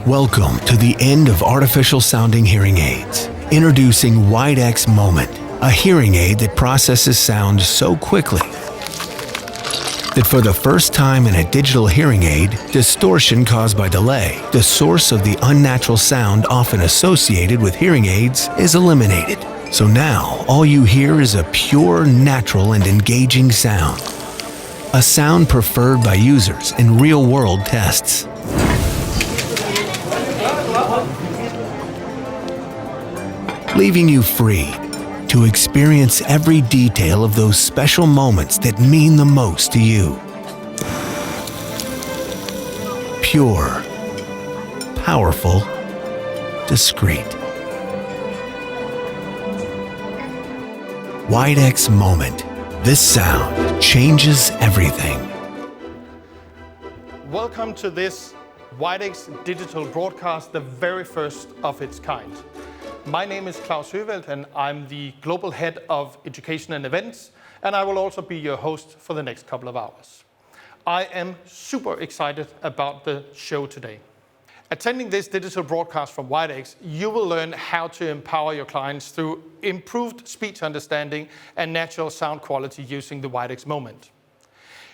Welcome to the end of artificial sounding hearing aids. Introducing WIDEX Moment, a hearing aid that processes sound so quickly that for the first time in a digital hearing aid, distortion caused by delay, the source of the unnatural sound often associated with hearing aids, is eliminated. So now, all you hear is a pure, natural, and engaging sound. A sound preferred by users in real-world tests. Leaving you free to experience every detail of those special moments that mean the most to you. Pure, powerful, discreet. WIDEX Moment. This sound changes everything. Welcome to this WIDEX digital broadcast, the very first of its kind. My name is Klaus Høveldt, and I'm the Global Head of Education and Events, and I will also be your host for the next couple of hours. I am super excited about the show today. Attending this digital broadcast from WIDEX, you will learn how to empower your clients through improved speech understanding and natural sound quality using the WIDEX Moment.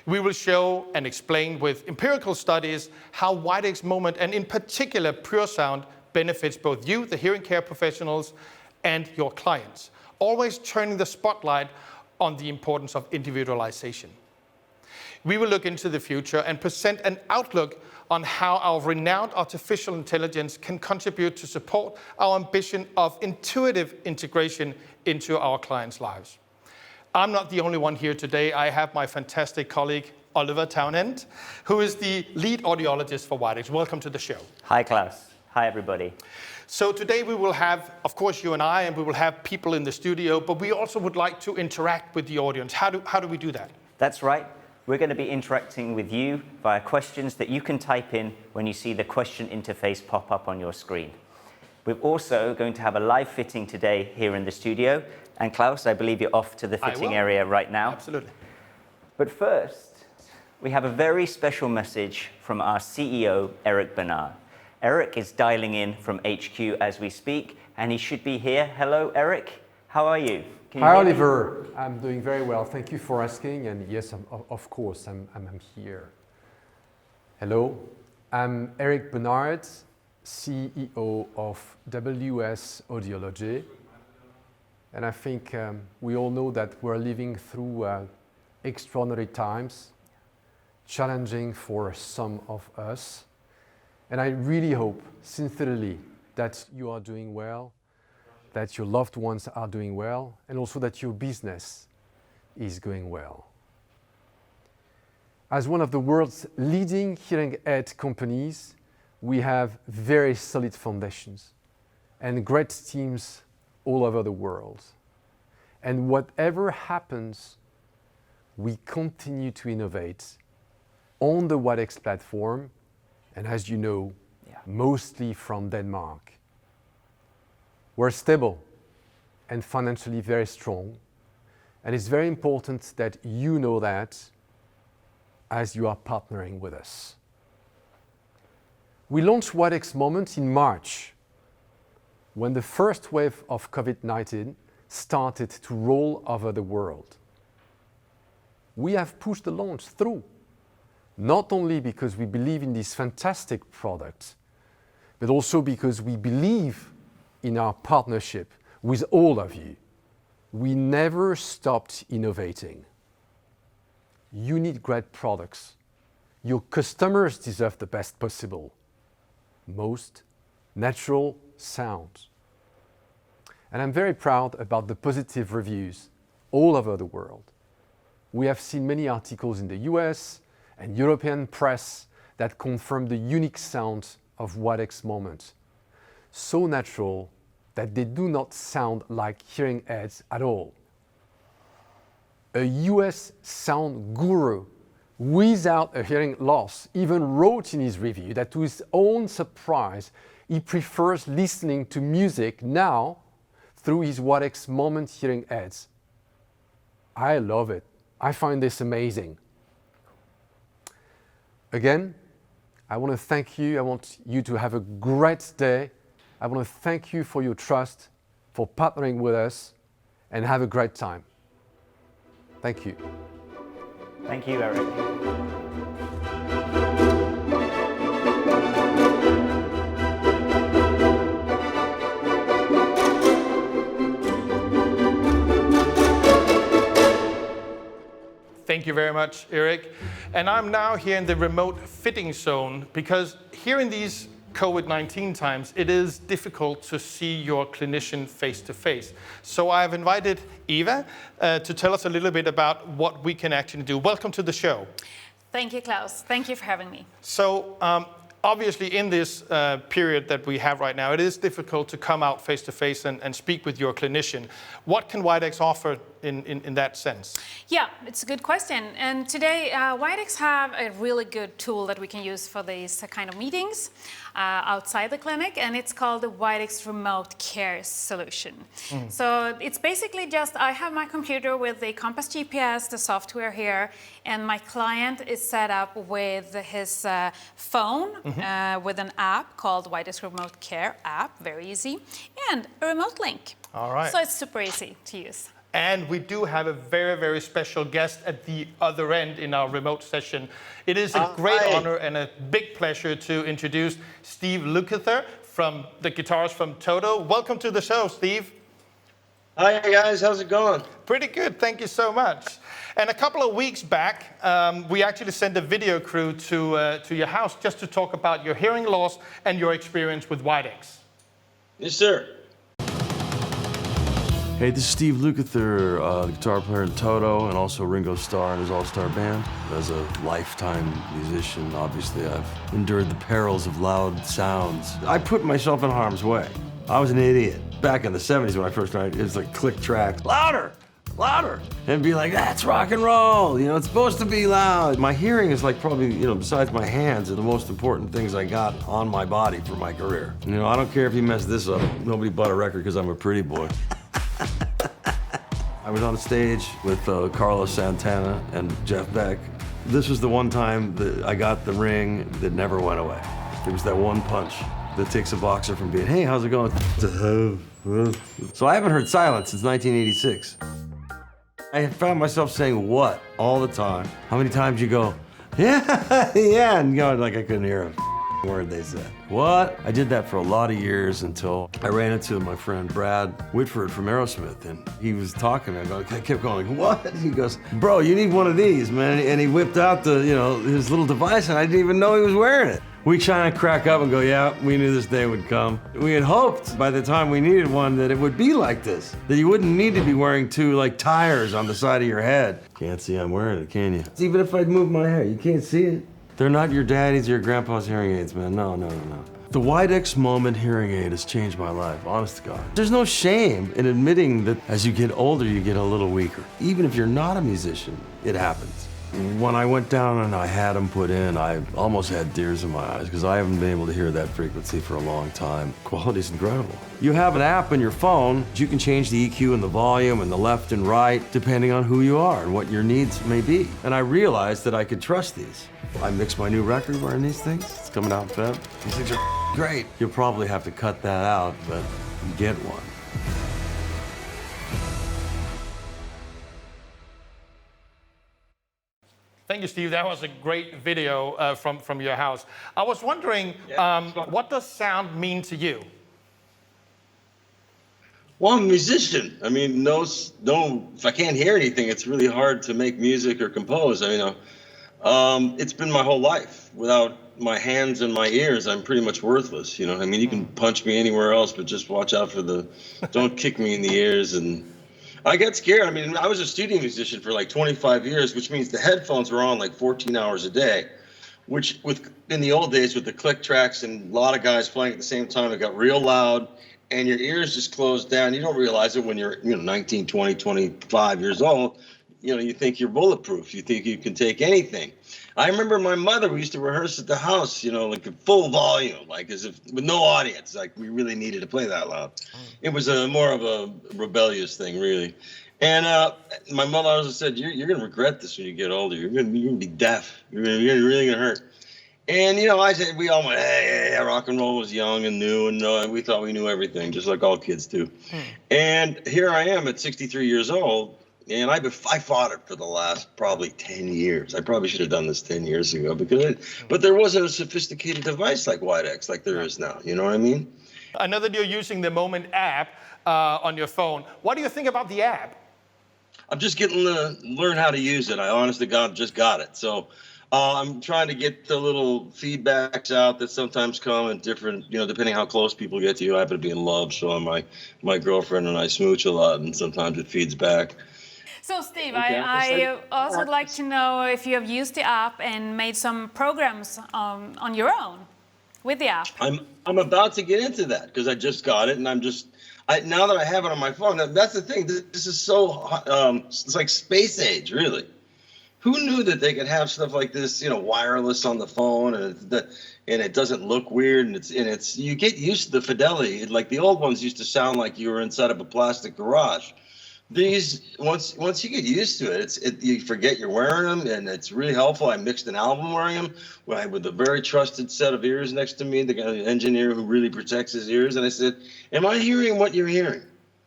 We will show and explain with empirical studies how WIDEX Moment, and in particular PureSound, benefits both you, the hearing care professionals, and your clients, always turning the spotlight on the importance of individualization. We will look into the future and present an outlook on how our renowned artificial intelligence can contribute to support our ambition of intuitive integration into our clients' lives. I'm not the only one here today. I have my fantastic colleague, Oliver Townend, who is the lead audiologist for WIDEX. Welcome to the show. Hi, Klaus. Hi, everybody. So today we will have, of course, you and I, and we will have people in the studio, but we also would like to interact with the audience. How do we do that? That's right. We're going to be interacting with you via questions that you can type in when you see the question interface pop up on your screen. We're also going to have a live fitting today here in the studio. And Klaus, I believe you're off to the fitting area right now. Absolutely. But first, we have a very special message from our CEO, Eric Bernard. Eric is dialing in from HQ as we speak, and he should be here. Hello, Eric. How are you? Hi, Oliver. I'm doing very well. Thank you for asking. And yes, of course, I'm here. Hello. I'm Eric Bernard, CEO of WS Audiology. And I think we all know that we're living through extraordinary times, challenging for some of us. And I really hope, sincerely, that you are doing well, that your loved ones are doing well, and also that your business is going well. As one of the world's leading hearing aid companies, we have very solid foundations and great teams all over the world. And whatever happens, we continue to innovate on the WIDEX platform, and as you know, mostly from Denmark. We're stable and financially very strong, and it's very important that you know that as you are partnering with us. We launched WIDEX Moment in March, when the first wave of COVID-19 started to roll over the world. We have pushed the launch through, not only because we believe in this fantastic product, but also because we believe in our partnership with all of you. We never stopped innovating. You need great products. Your customers deserve the best possible, most natural sound. And I'm very proud about the positive reviews all over the world. We have seen many articles in the US and European press that confirm the unique sound of WIDEX Moment. So natural that they do not sound like hearing aids at all. A US sound guru without a hearing loss even wrote in his review that, to his own surprise, he prefers listening to music now through his WIDEX Moment hearing aids. I love it. I find this amazing. Again, I want to thank you. I want you to have a great day. I want to thank you for your trust, for partnering with us, and have a great time. Thank you. Thank you, Eric. Thank you very much, Eric. And I'm now here in the remote fitting zone because here in these COVID-19 times, it is difficult to see your clinician face to face. So I've invited Eva to tell us a little bit about what we can actually do. Welcome to the show. Thank you, Klaus. Thank you for having me. So obviously in this period that we have right now, it is difficult to come out face to face and speak with your clinician. What can WIDEX offer in that sense? Yeah, it's a good question. And today, WIDEX have a really good tool that we can use for these kind of meetings outside the clinic, and it's called the WIDEX Remote Care Solution. So it's basically just, I have my computer with the Compass GPS, the software here, and my client is set up with his phone with an app called WIDEX Remote Care app, very easy, and a remote link. All right. So it's super easy to use. And we do have a very, very special guest at the other end in our remote session. It is a great honor and a big pleasure to introduce Steve Lukather from the guitarist from Toto. Welcome to the show, Steve. Hi guys, how's it going? Pretty good, thank you so much. And a couple of weeks back, we actually sent a video crew to your house just to talk about your hearing loss and your experience with WIDEX. Yes, sir. Hey, this is Steve Lukather, the guitar player in Toto and also Ringo Starr and his all-star band. As a lifetime musician, obviously I've endured the perils of loud sounds. I put myself in harm's way. I was an idiot. Back in the 70s when I first started, it was like click tracks. Louder! Louder! And be like, that's rock and roll! You know, it's supposed to be loud. My hearing is like probably, you know, besides my hands, are the most important things I got on my body for my career. You know, I don't care if you mess this up. Nobody bought a record because I'm a pretty boy. I was on stage with Carlos Santana and Jeff Beck. This was the one time that I got the ring that never went away. It was that one punch that takes a boxer from being, hey, how's it going? So I haven't heard silence since 1986. I found myself saying what all the time. How many times you go, yeah, yeah, and going like I couldn't hear a word they said. What? I did that for a lot of years until I ran into my friend Brad Whitford from Aerosmith, and he was talking to me. I kept going, what? He goes, bro, you need one of these, man. And he whipped out the, you know, his little device, and I didn't even know he was wearing it. We try to crack up and go, yeah, we knew this day would come. We had hoped by the time we needed one that it would be like this, that you wouldn't need to be wearing two like tires on the side of your head. Can't see I'm wearing it, can you? Even if I move my hair, you can't see it. They're not your daddy's or your grandpa's hearing aids, man. No, no, no, no. The WIDEX Moment hearing aid has changed my life, honest to God. There's no shame in admitting that as you get older, you get a little weaker. Even if you're not a musician, it happens. When I went down and I had them put in, I almost had tears in my eyes because I haven't been able to hear that frequency for a long time. Quality's incredible. You have an app on your phone, you can change the EQ and the volume and the left and right depending on who you are and what your needs may be. And I realized that I could trust these. I mixed my new record wearing these things. It's coming out in Feb. These things are great. You'll probably have to cut that out, but you get one. Thank you, Steve. That was a great video from your house. I was wondering, what does sound mean to you? Well, I'm a musician. I mean, if I can't hear anything, it's really hard to make music or compose. I mean, it's been my whole life. Without my hands and my ears, I'm pretty much worthless. You know, I mean, you can punch me anywhere else, but just watch out for don't kick me in the ears. And I get scared. I mean, I was a studio musician for like 25 years, which means the headphones were on like 14 hours a day, which in the old days with the click tracks and a lot of guys playing at the same time, it got real loud and your ears just closed down. You don't realize it when you're 19, 20, 25 years old. You know, you think you're bulletproof. You think you can take anything. I remember my mother, we used to rehearse at the house, you know, like a full volume, like as if with no audience, like we really needed to play that loud. It was more of a rebellious thing, really. And my mother always said, you're going to regret this when you get older. You're going to be deaf. You're really going to hurt. And, you know, we all went, hey, rock and roll was young and new, and we thought we knew everything, just like all kids do. And here I am at 63 years old, and I fought it for the last probably 10 years. I probably should have done this 10 years ago, but there wasn't a sophisticated device like WIDEX like there is now. You know what I mean? I know that you're using the Moment app on your phone. What do you think about the app? I'm just getting to learn how to use it. I honest to God just got it. So I'm trying to get the little feedbacks out that sometimes come in different, you know, depending how close people get to you. I happen to be in love, so my girlfriend and I smooch a lot, and sometimes it feeds back. So Steve, Okay, I also would like to know if you have used the app and made some programs on your own with the app. I'm about to get into that because I just got it, and now that I have it on my phone, that's the thing. This is so it's like space age, really. Who knew that they could have stuff like this, you know, wireless on the phone, and it doesn't look weird, and it's you get used to the fidelity. Like the old ones used to sound like you were inside of a plastic garage. These once you get used to it, you forget you're wearing them, and it's really helpful. I mixed an album wearing them with a very trusted set of ears next to me, the engineer who really protects his ears, and I said, "Am I hearing what you're hearing?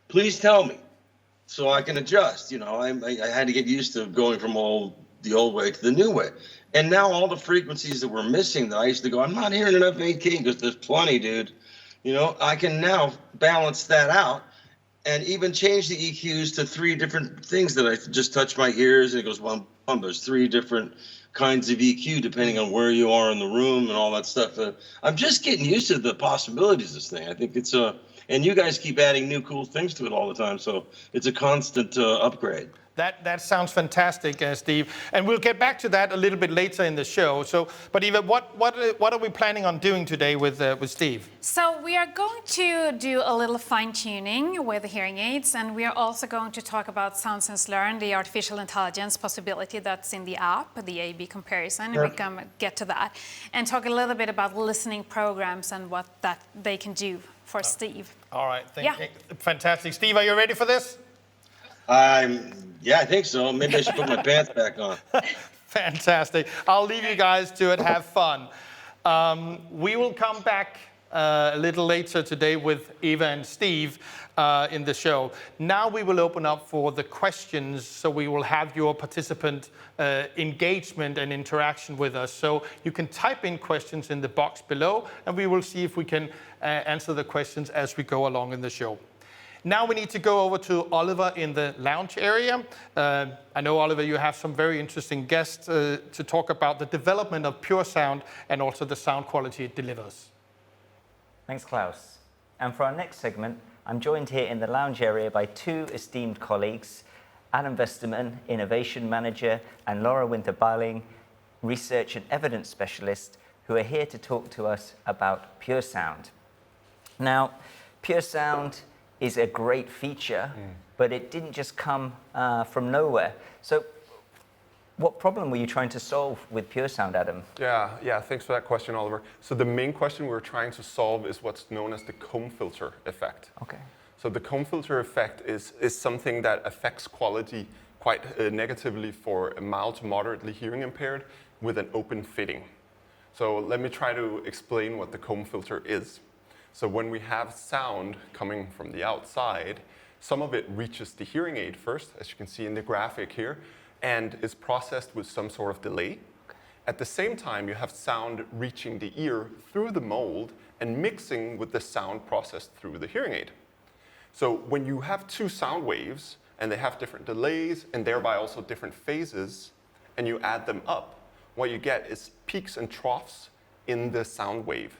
Please tell me, so I can adjust." You know, I had to get used to going from the old way to the new way. And now all the frequencies that we're missing that I used to go, I'm not hearing enough 8K because there's plenty, dude. You know, I can now balance that out and even change the EQs to 3 different things that I just touch my ears and it goes, well, there's 3 different kinds of EQ depending on where you are in the room and all that stuff. I'm just getting used to the possibilities of this thing. I think it's and you guys keep adding new cool things to it all the time. So it's a constant upgrade. That sounds fantastic, Steve. And we'll get back to that a little bit later in the show. So, but Eva, what are we planning on doing today with Steve? So we are going to do a little fine-tuning with the hearing aids, and we are also going to talk about SoundSense Learn, the artificial intelligence possibility that's in the app, the A/B comparison, and we can get to that. And talk a little bit about listening programs and what that they can do for Steve. All right, fantastic. Steve, are you ready for this? Yeah, I think so. Maybe I should put my pants back on. Fantastic. I'll leave you guys to it. Have fun. We will come back a little later today with Eva and Steve in the show. Now we will open up for the questions, so we will have your participant engagement and interaction with us. So you can type in questions in the box below, and we will see if we can answer the questions as we go along in the show. Now we need to go over to Oliver in the lounge area. I know, Oliver, you have some very interesting guests to talk about the development of PureSound and also the sound quality it delivers. Thanks, Klaus. And for our next segment, I'm joined here in the lounge area by 2 esteemed colleagues, Adam Westerman, Innovation Manager, and Laura Winter-Beiling, Research and Evidence Specialist, who are here to talk to us about PureSound. Now, PureSound is a great feature, but it didn't just come from nowhere. So what problem were you trying to solve with PureSound, Adam? Yeah, thanks for that question, Oliver. So the main question we're trying to solve is what's known as the comb filter effect. Okay. So the comb filter effect is something that affects quality quite negatively for a mild to moderately hearing impaired with an open fitting. So let me try to explain what the comb filter is. So when we have sound coming from the outside, some of it reaches the hearing aid first, as you can see in the graphic here, and is processed with some sort of delay. At the same time, you have sound reaching the ear through the mold and mixing with the sound processed through the hearing aid. So when you have 2 sound waves, and they have different delays, and thereby also different phases, and you add them up, what you get is peaks and troughs in the sound wave.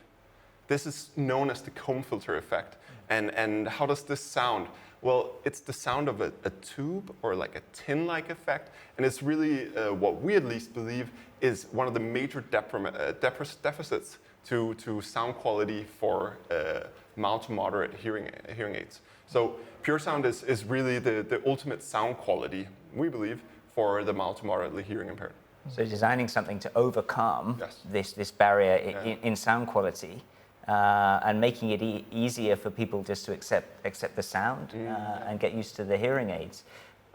This is known as the comb filter effect. And how does this sound? Well, it's the sound of a tube or like a tin-like effect. And it's really what we at least believe is one of the major deficits to sound quality for mild to moderate hearing aids. So PureSound is really the ultimate sound quality, we believe, for the mild to moderately hearing impaired. So designing something to overcome Yes. this barrier in sound quality. And making it easier for people just to accept the sound and get used to the hearing aids.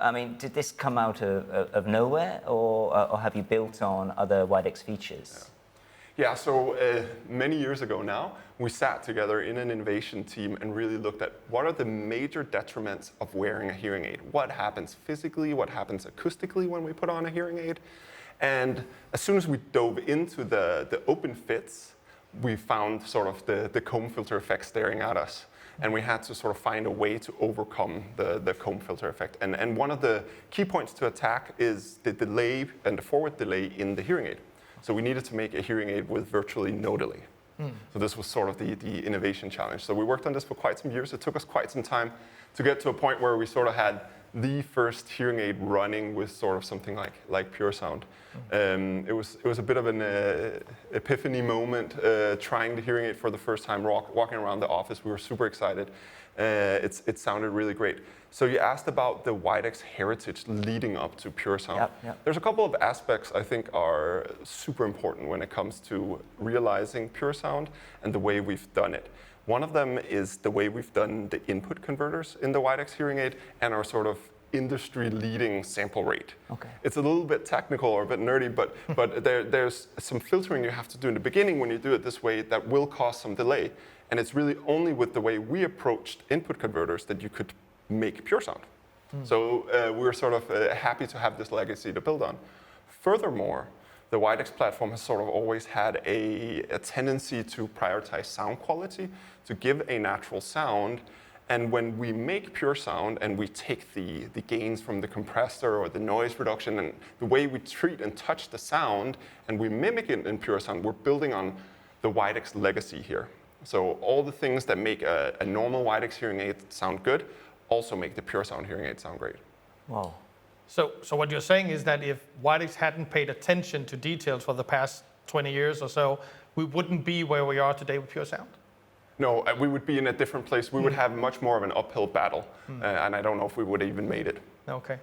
I mean, did this come out of nowhere, or have you built on other WIDEX features? Yeah, so many years ago now, we sat together in an innovation team and really looked at what are the major detriments of wearing a hearing aid. What happens physically, what happens acoustically when we put on a hearing aid. And as soon as we dove into the open fits, we found sort of the comb filter effect staring at us. And we had to sort of find a way to overcome the comb filter effect. And one of the key points to attack is the delay and the forward delay in the hearing aid. So we needed to make a hearing aid with virtually no delay. So this was sort of the innovation challenge. So we worked on this for quite some years. It took us quite some time to get to a point where we sort of had the first hearing aid running with sort of something like PureSound. It was a bit of an epiphany moment trying the hearing aid for the first time, walking around the office. We were super excited. It sounded really great. So you asked about the WIDEX heritage leading up to PureSound. Yep. There's a couple of aspects I think are super important when it comes to realizing PureSound and the way we've done it. One of them is the way we've done the input converters in the WIDEX hearing aid and our sort of industry-leading sample rate. Okay. It's a little bit technical or a bit nerdy, but there's some filtering you have to do in the beginning when you do it this way that will cause some delay. And it's really only with the way we approached input converters that you could make PureSound. So we're sort of happy to have this legacy to build on. Furthermore, the WIDEX platform has sort of always had a tendency to prioritize sound quality, to give a natural sound. And when we make PureSound and we take the gains from the compressor or the noise reduction and the way we treat and touch the sound and we mimic it in PureSound, we're building on the WIDEX legacy here. So all the things that make a normal WIDEX hearing aid sound good also make the PureSound hearing aid sound great. Wow. So what you're saying is that if WIDEX hadn't paid attention to details for the past 20 years or so, we wouldn't be where we are today with PureSound? No, we would be in a different place. We would have much more of an uphill battle, and I don't know if we would have even made it. Okay,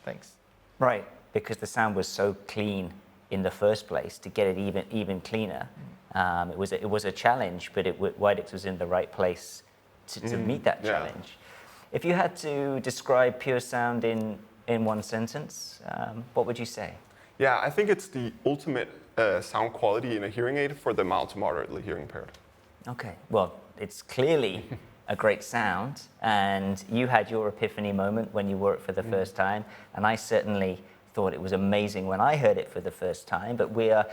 thanks. Right, because the sound was so clean in the first place. To get it even cleaner, it was a challenge, but WIDEX was in the right place to meet that challenge. If you had to describe PureSound in one sentence, what would you say? Yeah, I think it's the ultimate sound quality in a hearing aid for the mild to moderately hearing impaired. Okay, well, it's clearly a great sound, and you had your epiphany moment when you wore it for the first time, and I certainly thought it was amazing when I heard it for the first time, but we are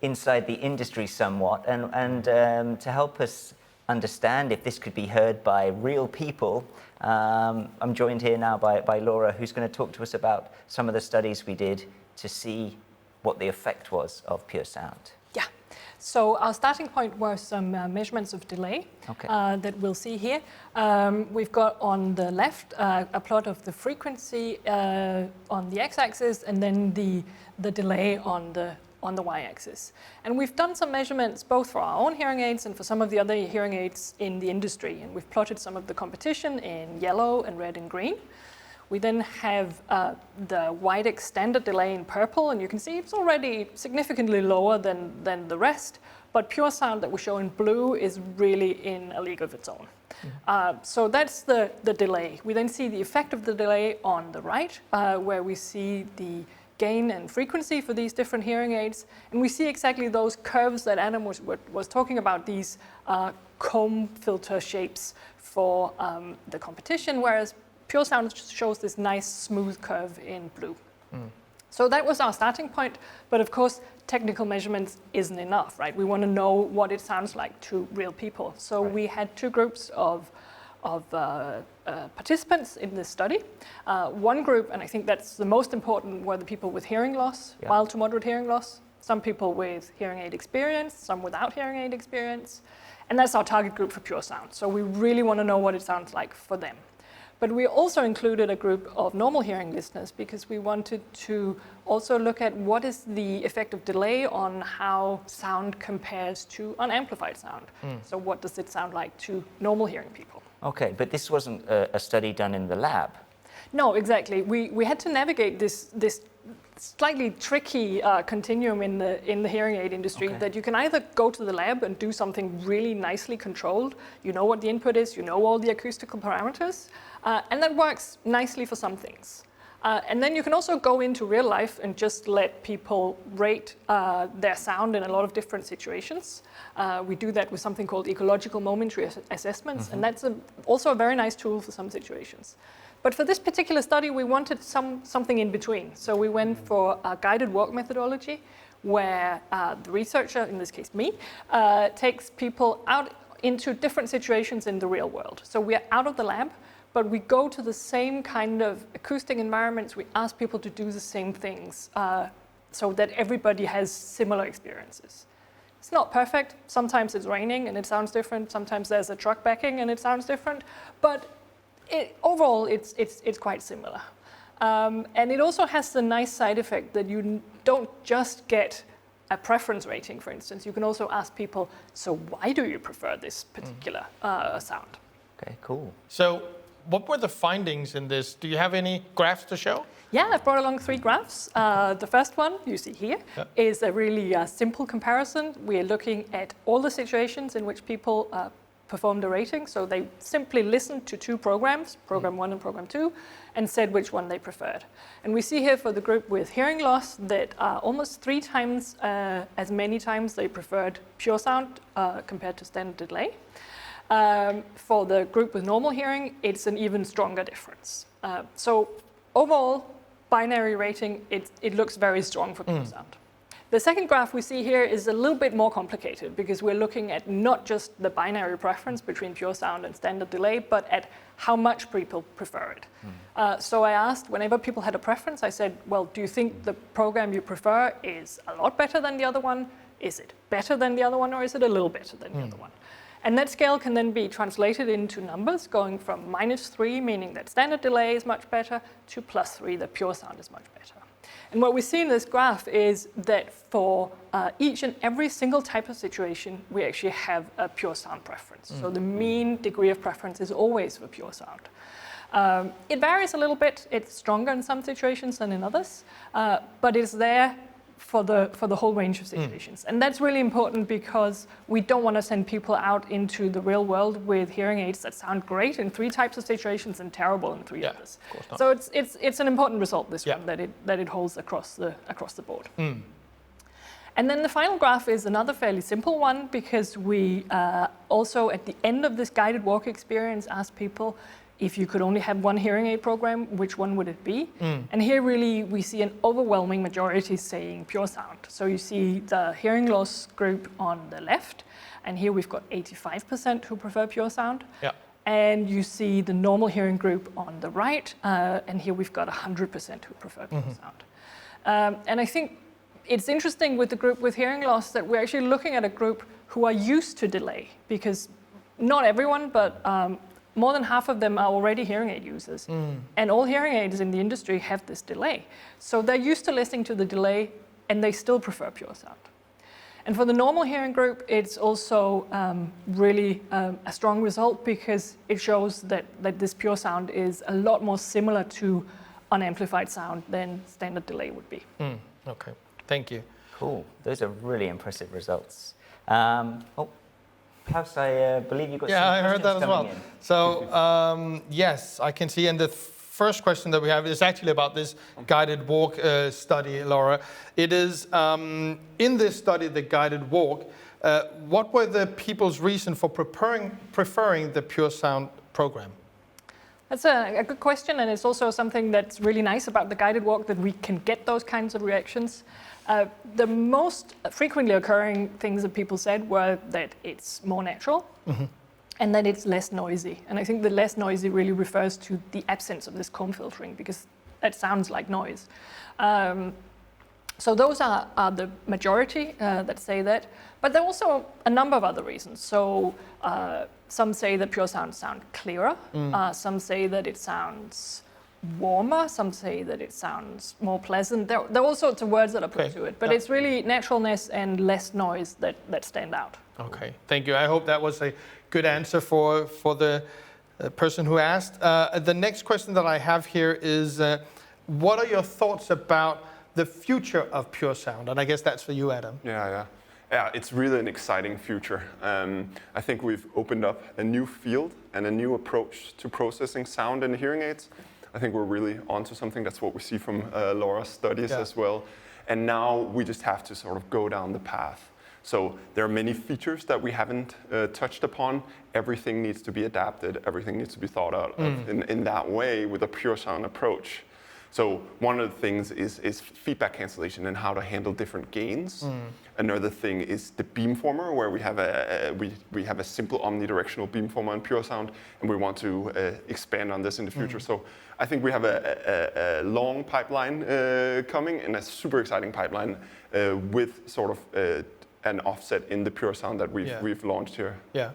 inside the industry somewhat, and to help us understand if this could be heard by real people, I'm joined here now by Laura, who's going to talk to us about some of the studies we did to see what the effect was of PureSound. Yeah. So our starting point were some measurements of delay that we'll see here. We've got on the left a plot of the frequency on the x-axis and then the delay on the y-axis. And we've done some measurements both for our own hearing aids and for some of the other hearing aids in the industry. And we've plotted some of the competition in yellow and red and green. We then have the WIDEX standard delay in purple, and you can see it's already significantly lower than the rest, but PureSound that we show in blue is really in a league of its own. So that's the delay. We then see the effect of the delay on the right, where we see the gain and frequency for these different hearing aids, and we see exactly those curves that Adam was talking about, these comb filter shapes for the competition, whereas PureSound shows this nice smooth curve in blue. So that was our starting point, but of course technical measurements isn't enough, right? We want to know what it sounds like to real people. So we had two groups of participants in this study. One group, and I think that's the most important, were the people with hearing loss, mild to moderate hearing loss. Some people with hearing aid experience, some without hearing aid experience. And that's our target group for PureSound. So we really want to know what it sounds like for them. But we also included a group of normal hearing listeners because we wanted to also look at what is the effect of delay on how sound compares to unamplified sound. So what does it sound like to normal hearing people? Okay, but this wasn't a study done in the lab. No, exactly. We had to navigate this slightly tricky continuum in the hearing aid industry that you can either go to the lab and do something really nicely controlled, you know what the input is, you know all the acoustical parameters, and that works nicely for some things. And then you can also go into real life and just let people rate their sound in a lot of different situations. We do that with something called ecological momentary assessments, and that's also a very nice tool for some situations. But for this particular study, we wanted something in between. So we went for a guided walk methodology, where the researcher, in this case me, takes people out into different situations in the real world. So we are out of the lab, but we go to the same kind of acoustic environments. We ask people to do the same things so that everybody has similar experiences. It's not perfect. Sometimes it's raining and it sounds different. Sometimes there's a truck backing and it sounds different. But overall, it's quite similar. And it also has the nice side effect that you don't just get a preference rating, for instance. You can also ask people, so why do you prefer this particular sound? Okay, cool. So what were the findings in this? Do you have any graphs to show? Yeah, I've brought along 3 graphs. The first one, you see here, is a really simple comparison. We are looking at all the situations in which people performed a rating. So they simply listened to 2 programs, program 1 and program 2, and said which one they preferred. And we see here for the group with hearing loss that almost 3 times as many times they preferred PureSound compared to standard delay. For the group with normal hearing, it's an even stronger difference. So overall, binary rating, it looks very strong for PureSound. The second graph we see here is a little bit more complicated because we're looking at not just the binary preference between PureSound and standard delay, but at how much people prefer it. So I asked, whenever people had a preference, I said, well, do you think the program you prefer is a lot better than the other one? Is it better than the other one, or is it a little better than the other one? And that scale can then be translated into numbers, going from -3, meaning that standard delay is much better, to +3, that PureSound is much better. And what we see in this graph is that for each and every single type of situation, we actually have a PureSound preference. So the mean degree of preference is always for PureSound. It varies a little bit. It's stronger in some situations than in others, but it's there for the whole range of situations. And that's really important because we don't want to send people out into the real world with hearing aids that sound great in 3 types of situations and terrible in 3 others. So it's an important result, this one, that it holds across the board. And then the final graph is another fairly simple one because we also, at the end of this guided walk experience, asked people, if you could only have 1 hearing aid program, which one would it be? And here really we see an overwhelming majority saying PureSound. So you see the hearing loss group on the left, and here we've got 85% who prefer PureSound. And you see the normal hearing group on the right, and here we've got 100% who prefer PureSound. And I think it's interesting with the group with hearing loss that we're actually looking at a group who are used to delay, because not everyone, but more than half of them are already hearing aid users. And all hearing aids in the industry have this delay. So they're used to listening to the delay, and they still prefer PureSound. And for the normal hearing group, it's also really a strong result because it shows that this PureSound is a lot more similar to unamplified sound than standard delay would be. Okay, thank you. Cool, those are really impressive results. Klaus, I believe you got some questions. Yeah, I heard that as well. In. So, yes, I can see. And the first question that we have is actually about this guided walk study, Laura. It is, in this study, the guided walk, what were the people's reason for preferring the PureSound program? That's a good question, and it's also something that's really nice about the guided walk, that we can get those kinds of reactions. The most frequently occurring things that people said were that it's more natural and that it's less noisy. And I think the less noisy really refers to the absence of this comb filtering, because that sounds like noise. So those are the majority that say that. But there are also a number of other reasons. So some say that PureSound sound clearer. Some say that it sounds warmer. Some say that it sounds more pleasant. There are all sorts of words that are put to it. But it's really naturalness and less noise that stand out. Okay, thank you. I hope that was a good answer for the person who asked. The next question that I have here is, what are your thoughts about the future of PureSound? And I guess that's for you, Adam. Yeah, it's really an exciting future. I think we've opened up a new field and a new approach to processing sound in hearing aids. I think we're really onto something. That's what we see from Laura's studies as well. And now we just have to sort of go down the path. So there are many features that we haven't touched upon. Everything needs to be adapted. Everything needs to be thought out of in that way with a PureSound approach. So one of the things is feedback cancellation and how to handle different gains. Another thing is the beamformer, where we have a simple omnidirectional beamformer in PureSound, and we want to expand on this in the future. So I think we have a long pipeline coming, and a super exciting pipeline with sort of an offset in the PureSound that we've launched here. Yeah.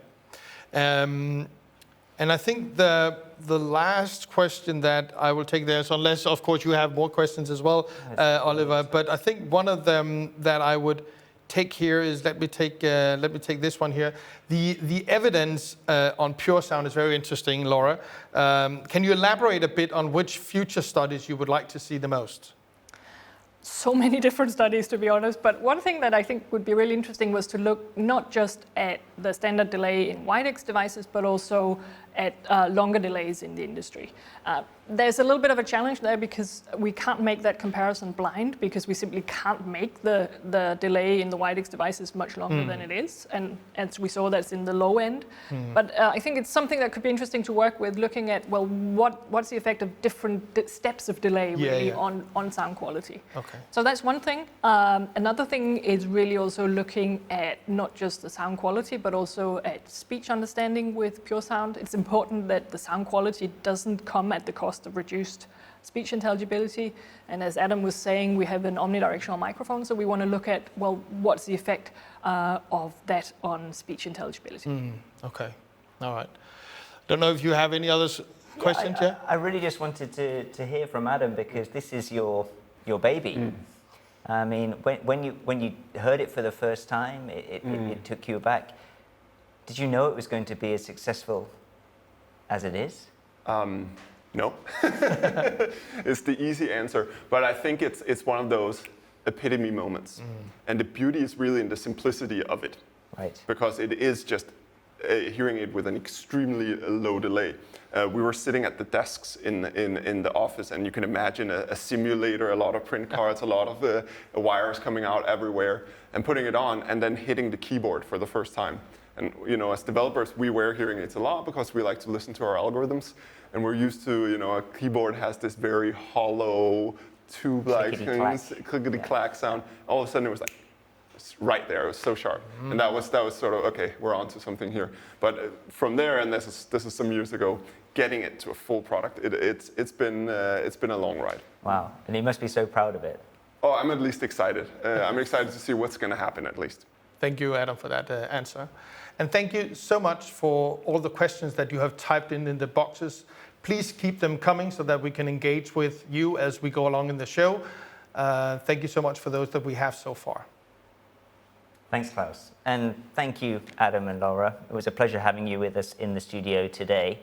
And I think the last question that I will take there, so unless of course you have more questions as well, Oliver, but I think one of them that I would take here is, let me take this one here. The evidence on PureSound is very interesting, Laura. Can you elaborate a bit on which future studies you would like to see the most? So many different studies, to be honest, but one thing that I think would be really interesting was to look not just at the standard delay in Widex devices, but also at longer delays in the industry. There's a little bit of a challenge there because we can't make that comparison blind, because we simply can't make the delay in the Widex devices much longer than it is, and as we saw, that's in the low end. But I think it's something that could be interesting to work with, looking at, well, what's the effect of different steps of delay really on sound quality. Okay. So that's one thing. Another thing is really also looking at not just the sound quality, but also at speech understanding with PureSound. It's important that the sound quality doesn't come at the cost of reduced speech intelligibility. And as Adam was saying, we have an omnidirectional microphone, so we want to look at, well, what's the effect of that on speech intelligibility. Okay, all right. Don't know if you have any other questions? I really just wanted to hear from Adam, because this is your baby. I mean, when you heard it for the first time, it took you aback. Did you know it was going to be as successful as it is? No. It's the easy answer, but I think it's one of those epitome moments. And the beauty is really in the simplicity of it. Right. Because it is just hearing it with an extremely low delay. We were sitting at the desks in the office, and you can imagine a simulator, a lot of print cards, a lot of wires coming out everywhere, and putting it on, and then hitting the keyboard for the first time. And as developers, we wear hearing aids a lot because we like to listen to our algorithms, and we're used to, a keyboard has this very hollow, tube-like clickety-clack sound. All of a sudden, it was like, right there. It was so sharp, and that was sort of, okay, we're onto something here. But from there, and this is some years ago, getting it to a full product, it's been a long ride. Wow, and you must be so proud of it. Oh, I'm at least excited. I'm excited to see what's going to happen at least. Thank you, Adam, for that answer. And thank you so much for all the questions that you have typed in the boxes. Please keep them coming so that we can engage with you as we go along in the show. Thank you so much for those that we have so far. Thanks, Klaus. And thank you, Adam and Laura. It was a pleasure having you with us in the studio today.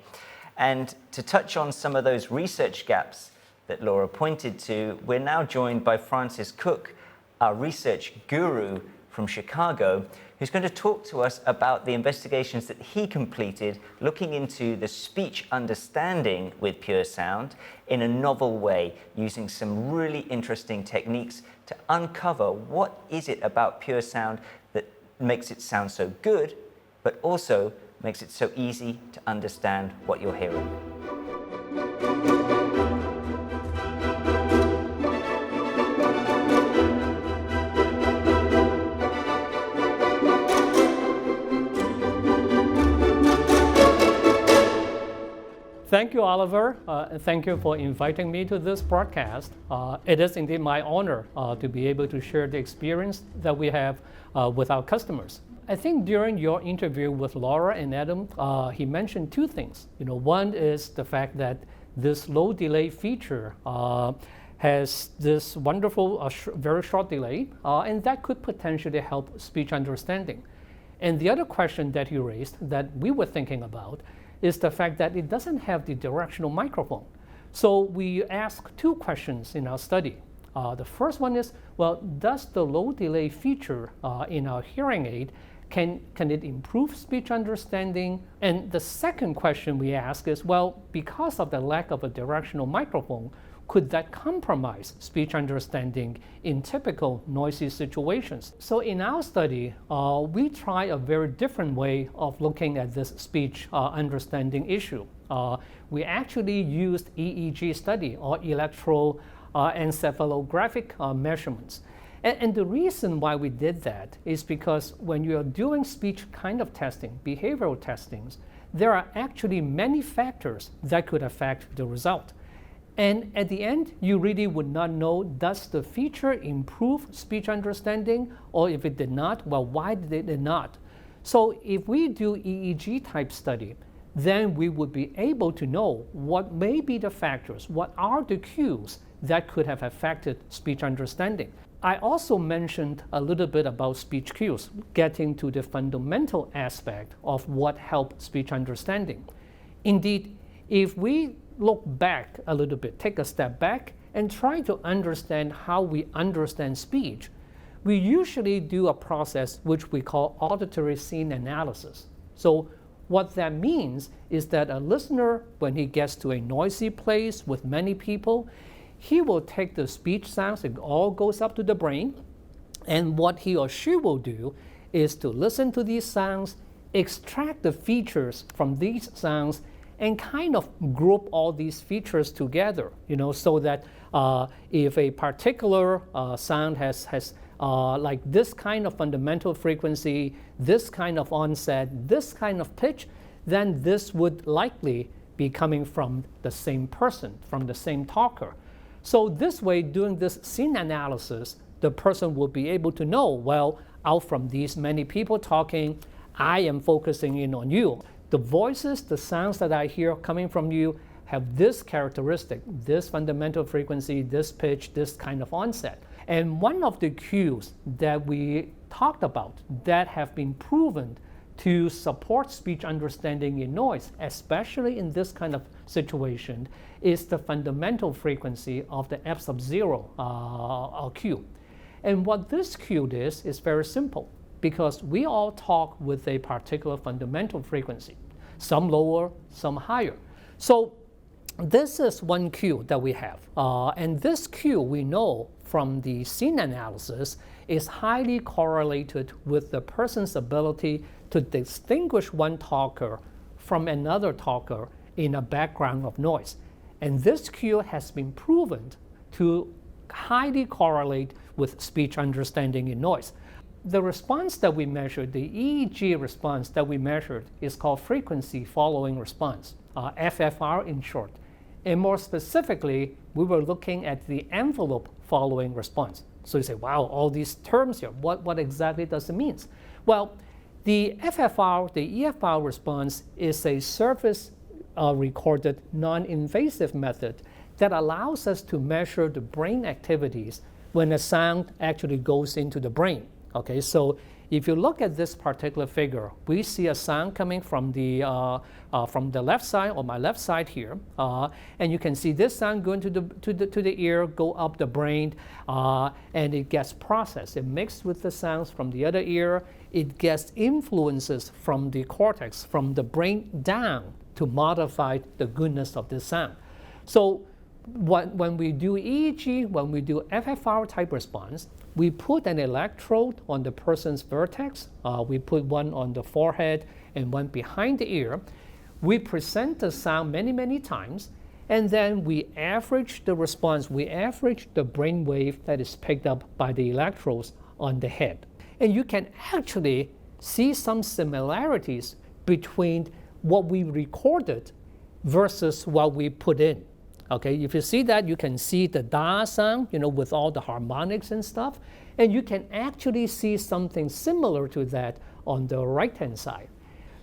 And to touch on some of those research gaps that Laura pointed to, we're now joined by Francis Cook, our research guru from Chicago, who's going to talk to us about the investigations that he completed looking into the speech understanding with PureSound in a novel way, using some really interesting techniques to uncover what is it about PureSound that makes it sound so good, but also makes it so easy to understand what you're hearing. Thank you, Oliver, and thank you for inviting me to this broadcast. It is indeed my honor to be able to share the experience that we have with our customers. I think during your interview with Laura and Adam, he mentioned two things. One is the fact that this low delay feature has this wonderful, very short delay, and that could potentially help speech understanding. And the other question that you raised that we were thinking about is the fact that it doesn't have the directional microphone. So we asked two questions in our study. The first one is, well, does the low delay feature in our hearing aid Can it improve speech understanding? And the second question we ask is, well, because of the lack of a directional microphone, could that compromise speech understanding in typical noisy situations? So in our study, we try a very different way of looking at this speech understanding issue. We actually used EEG study, or electroencephalographic measurements. And the reason why we did that is because when you're doing speech kind of testing, behavioral testings, there are actually many factors that could affect the result. And at the end, you really would not know, does the feature improve speech understanding? Or if it did not, well, why did it not? So if we do EEG type study, then we would be able to know what may be the factors, what are the cues that could have affected speech understanding. I also mentioned a little bit about speech cues, getting to the fundamental aspect of what helps speech understanding. Indeed, if we look back a little bit, take a step back, and try to understand how we understand speech, we usually do a process which we call auditory scene analysis. So what that means is that a listener, when he gets to a noisy place with many people, he will take the speech sounds, it all goes up to the brain, and what he or she will do is to listen to these sounds, extract the features from these sounds, and kind of group all these features together, so that if a particular sound has like this kind of fundamental frequency, this kind of onset, this kind of pitch, then this would likely be coming from the same person, from the same talker. So this way, doing this scene analysis, the person will be able to know, well, out from these many people talking, I am focusing in on you. The voices, the sounds that I hear coming from you have this characteristic, this fundamental frequency, this pitch, this kind of onset. And one of the cues that we talked about that have been proven to support speech understanding in noise, especially in this kind of situation, is the fundamental frequency of the F sub 0 cue. And what this cue is very simple, because we all talk with a particular fundamental frequency, some lower, some higher. So this is one cue that we have. And this cue, we know from the scene analysis, is highly correlated with the person's ability to distinguish one talker from another talker in a background of noise. And this cue has been proven to highly correlate with speech understanding in noise. The response that we measured, the EEG response that we measured, is called frequency following response, FFR in short. And more specifically, we were looking at the envelope following response. So you say, wow, all these terms here, what exactly does it mean? Well, the FFR, the EFR response is a surface recorded non-invasive method that allows us to measure the brain activities when a sound actually goes into the brain. Okay, so if you look at this particular figure, we see a sound coming from the left side, or my left side here, and you can see this sound going to the ear, go up the brain, and it gets processed. It mixed with the sounds from the other ear. It gets influences from the cortex, from the brain down, to modify the goodness of this sound. So when we do EEG, when we do FFR type response, we put an electrode on the person's vertex. We put one on the forehead and one behind the ear. We present the sound many, many times, and then we average the response. We average the brain wave that is picked up by the electrodes on the head. And you can actually see some similarities between what we recorded versus what we put in. Okay, if you see that, you can see the da sound, with all the harmonics and stuff, and you can actually see something similar to that on the right-hand side.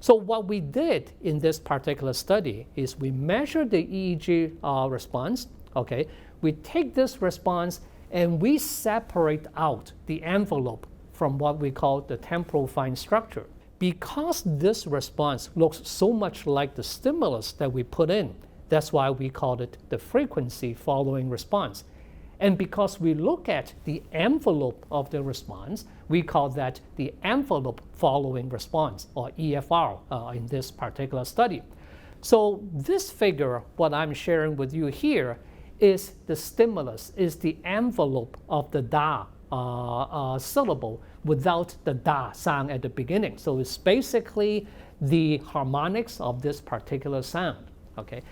So what we did in this particular study is we measured the EEG response. Okay, we take this response and we separate out the envelope from what we call the temporal fine structure. Because this response looks so much like the stimulus that we put in, that's why we called it the frequency following response. And because we look at the envelope of the response, we call that the envelope following response, or EFR, in this particular study. So this figure, what I'm sharing with you here, is the stimulus, is the envelope of the da syllable without the da sound at the beginning. So it's basically the harmonics of this particular sound, okay?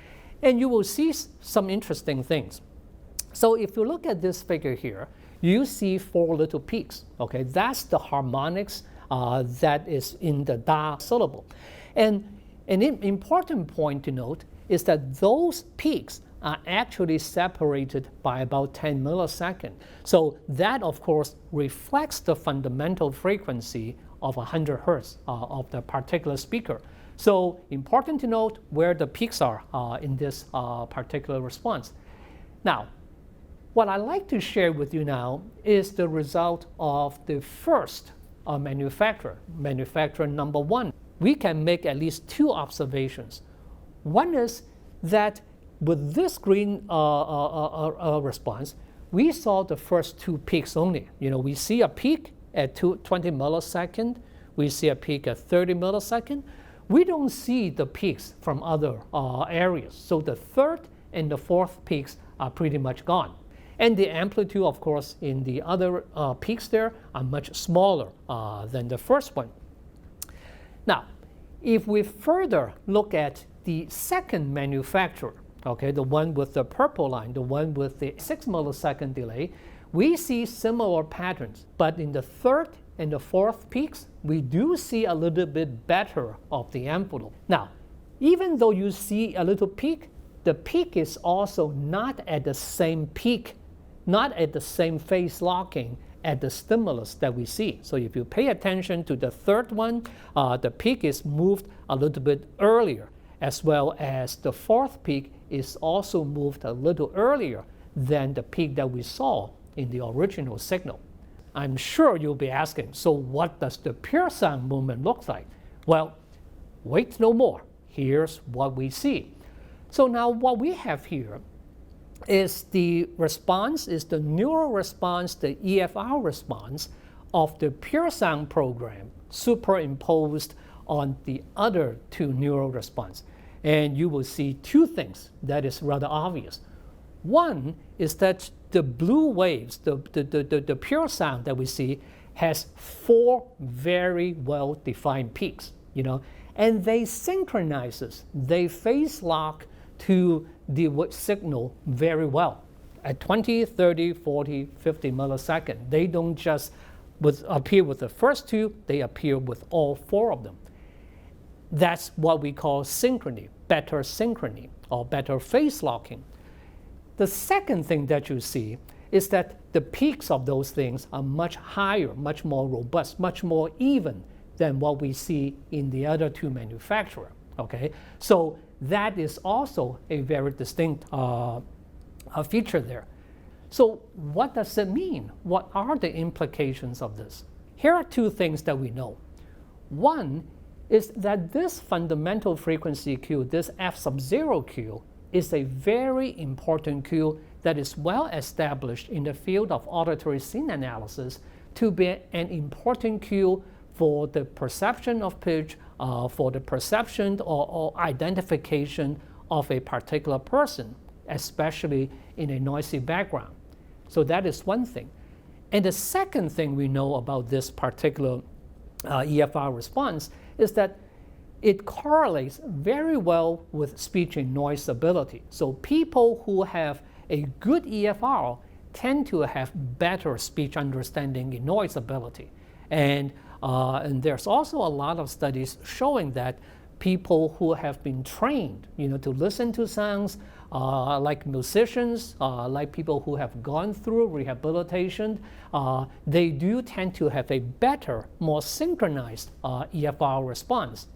And you will see some interesting things. So if you look at this figure here, you see 4 little peaks, okay? That's the harmonics that is in the da syllable. And an important point to note is that those peaks are actually separated by about 10 milliseconds. So that, of course, reflects the fundamental frequency of 100 hertz of the particular speaker. So important to note where the peaks are in this particular response. Now, what I'd like to share with you now is the result of the first manufacturer number 1. We can make at least 2 observations. One is that with this green response, we saw the first 2 peaks only. We see a peak at 20 milliseconds. We see a peak at 30 milliseconds. We don't see the peaks from other areas. So the third and the fourth peaks are pretty much gone. And the amplitude, of course, in the other peaks there are much smaller than the first one. Now, if we further look at the second manufacturer, okay, the one with the purple line, the one with the 6 millisecond delay, we see similar patterns. But in the third and the fourth peaks, we do see a little bit better of the envelope. Now, even though you see a little peak, the peak is also not at the same peak, not at the same phase locking at the stimulus that we see. So if you pay attention to the third one, the peak is moved a little bit earlier, as well as the fourth peak is also moved a little earlier than the peak that we saw in the original signal. I'm sure you'll be asking, so what does the PureSound movement look like? Well, wait no more. Here's what we see. So now what we have here is the response, is the neural response, the EFR response of the PureSound program superimposed on the other 2 neural response. And you will see 2 things that is rather obvious. One is that the blue waves, the PureSound that we see, has 4 very well-defined peaks, and they synchronizes, they phase lock to the signal very well at 20, 30, 40, 50 milliseconds. They don't just appear with the first 2, they appear with all 4 of them. That's what we call synchrony, better synchrony, or better phase locking. The second thing that you see is that the peaks of those things are much higher, much more robust, much more even than what we see in the other 2 manufacturers. Okay? So that is also a very distinct feature there. So what does it mean? What are the implications of this? Here are 2 things that we know. One is that this fundamental frequency Q, this F sub 0 Q, is a very important Q that is well established in the field of auditory scene analysis to be an important Q for the perception of pitch, for the perception or identification of a particular person, especially in a noisy background. So that is one thing. And the second thing we know about this particular EFR response is that it correlates very well with speech and noise ability. So people who have a good EFR tend to have better speech understanding and noise ability. And there's also a lot of studies showing that people who have been trained, to listen to sounds, like musicians, like people who have gone through rehabilitation, they do tend to have a better, more synchronized EFR response.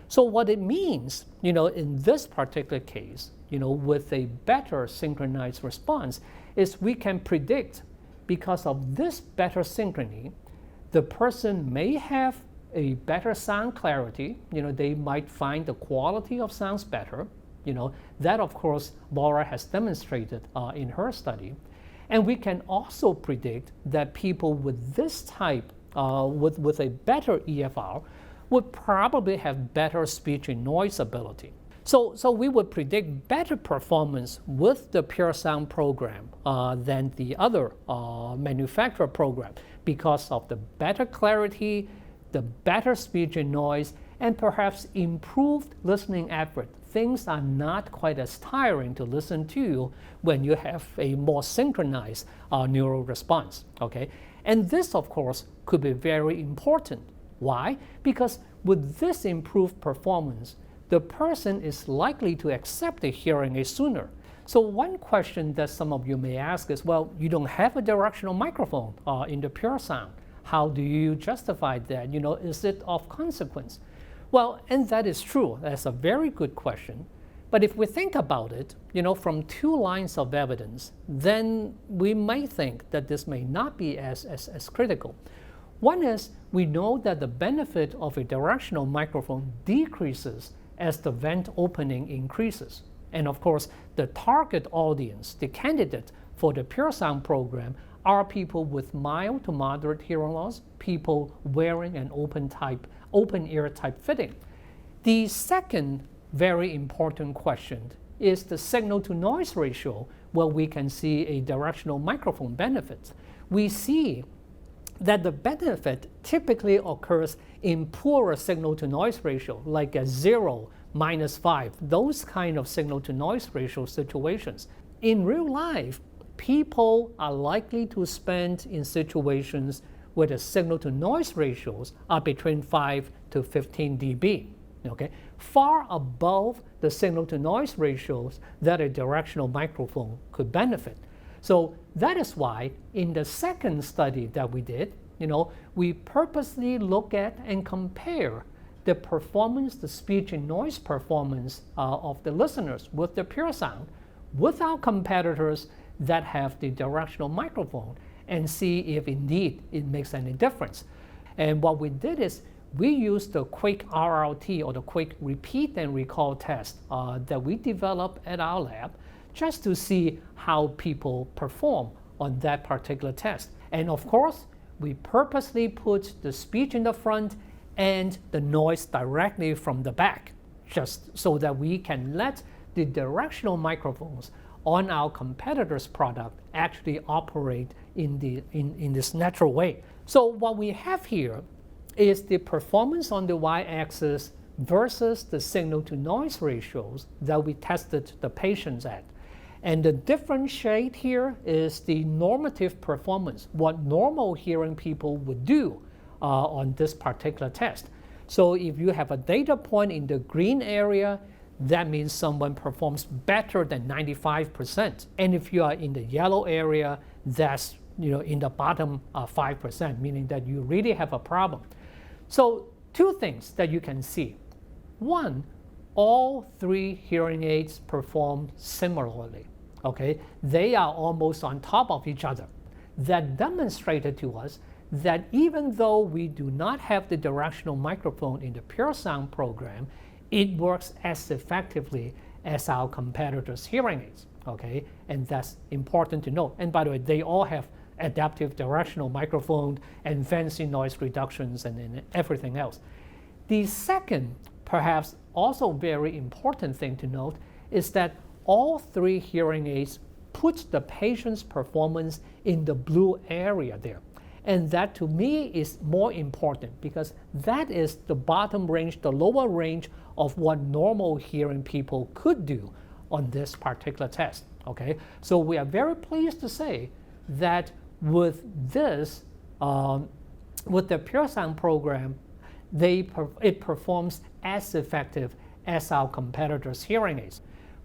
So what it means, in this particular case, with a better synchronized response, is we can predict, because of this better synchrony, the person may have a better sound clarity. They might find the quality of sounds better. That, of course, Laura has demonstrated in her study. And we can also predict that people with this type, with a better EFR, would probably have better speech and noise ability. So we would predict better performance with the PureSound program than the other manufacturer program because of the better clarity, the better speech and noise, and perhaps improved listening effort. Things are not quite as tiring to listen to when you have a more synchronized neural response, okay? And this, of course, could be very important. Why? Because with this improved performance, the person is likely to accept the hearing aid sooner. So one question that some of you may ask is, well, you don't have a directional microphone in the PureSound. How do you justify that? Is it of consequence? Well, and that is true. That's a very good question. But if we think about it, from 2 lines of evidence, then we may think that this may not be as critical. One is we know that the benefit of a directional microphone decreases as the vent opening increases. And of course, the target audience, the candidate for the PureSound program, are people with mild to moderate hearing loss, people wearing an open ear type fitting. The second very important question is the signal to noise ratio, where we can see a directional microphone benefit. We see that the benefit typically occurs in poorer signal to noise ratio, like a 0, -5, those kind of signal to noise ratio situations. In real life, people are likely to spend in situations where the signal to noise ratios are between 5 to 15 dB, okay? Far above the signal to noise ratios that a directional microphone could benefit. So that is why in the second study that we did, we purposely look at and compare the performance, the speech and noise performance of the listeners with the PureSound with our competitors that have the directional microphone and see if indeed it makes any difference. And what we did is we used the quick RRT, or the quick repeat and recall test that we developed at our lab, just to see how people perform on that particular test. And of course, we purposely put the speech in the front and the noise directly from the back, just so that we can let the directional microphones on our competitors' product actually operate in this natural way. So what we have here is the performance on the y-axis versus the signal-to-noise ratios that we tested the patients at. And the different shade here is the normative performance, what normal hearing people would do on this particular test. So if you have a data point in the green area, that means someone performs better than 95%. And if you are in the yellow area, that's in the bottom 5%, meaning that you really have a problem. So 2 things that you can see. One, all 3 hearing aids perform similarly. Okay, they are almost on top of each other. That demonstrated to us that even though we do not have the directional microphone in the PureSound program, it works as effectively as our competitors' hearing aids. Okay, and that's important to note. And by the way, they all have adaptive directional microphone and fancy noise reductions and everything else. The second, perhaps also very important thing to note, is that all 3 hearing aids put the patient's performance in the blue area there. And that to me is more important because that is the bottom range, the lower range of what normal hearing people could do on this particular test. Okay, so we are very pleased to say that with this, with the PureSound program, it performs as effective as our competitors' hearing aids.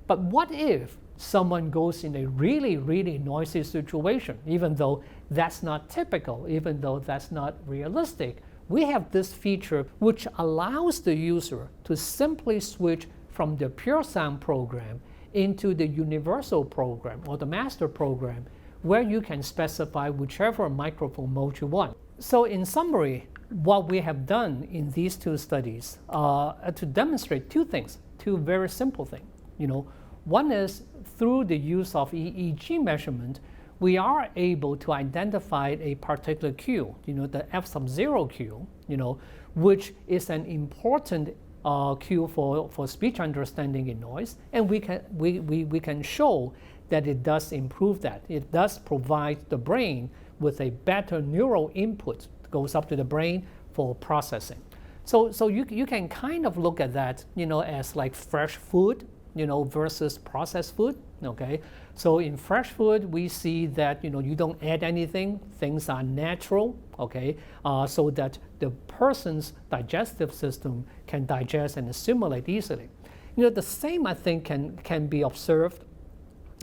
But what if someone goes in a really, really noisy situation, even though that's not typical, even though that's not realistic? We have this feature which allows the user to simply switch from the PureSound program into the universal program or the master program, where you can specify whichever microphone mode you want. So in summary, what we have done in these 2 studies to demonstrate 2 things, 2 very simple things. One is through the use of EEG measurement, we are able to identify a particular cue, the F sub 0 cue, which is an important cue for speech understanding in noise, and we can show that it does improve that. It does provide the brain with a better neural input, goes up to the brain for processing. So you can kind of look at that, as like fresh food, versus processed food. Okay, so in fresh food we see that you don't add anything, things are natural. Okay, so that the person's digestive system can digest and assimilate easily. The same I think can be observed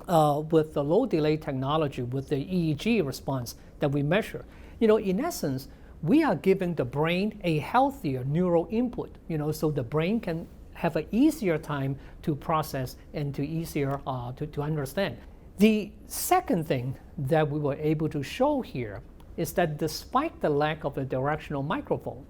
with the low delay technology, with the EEG response that we measure. In essence, we are giving the brain a healthier neural input. So the brain can have an easier time to process and to easier to understand. The second thing that we were able to show here is that despite the lack of a directional microphone,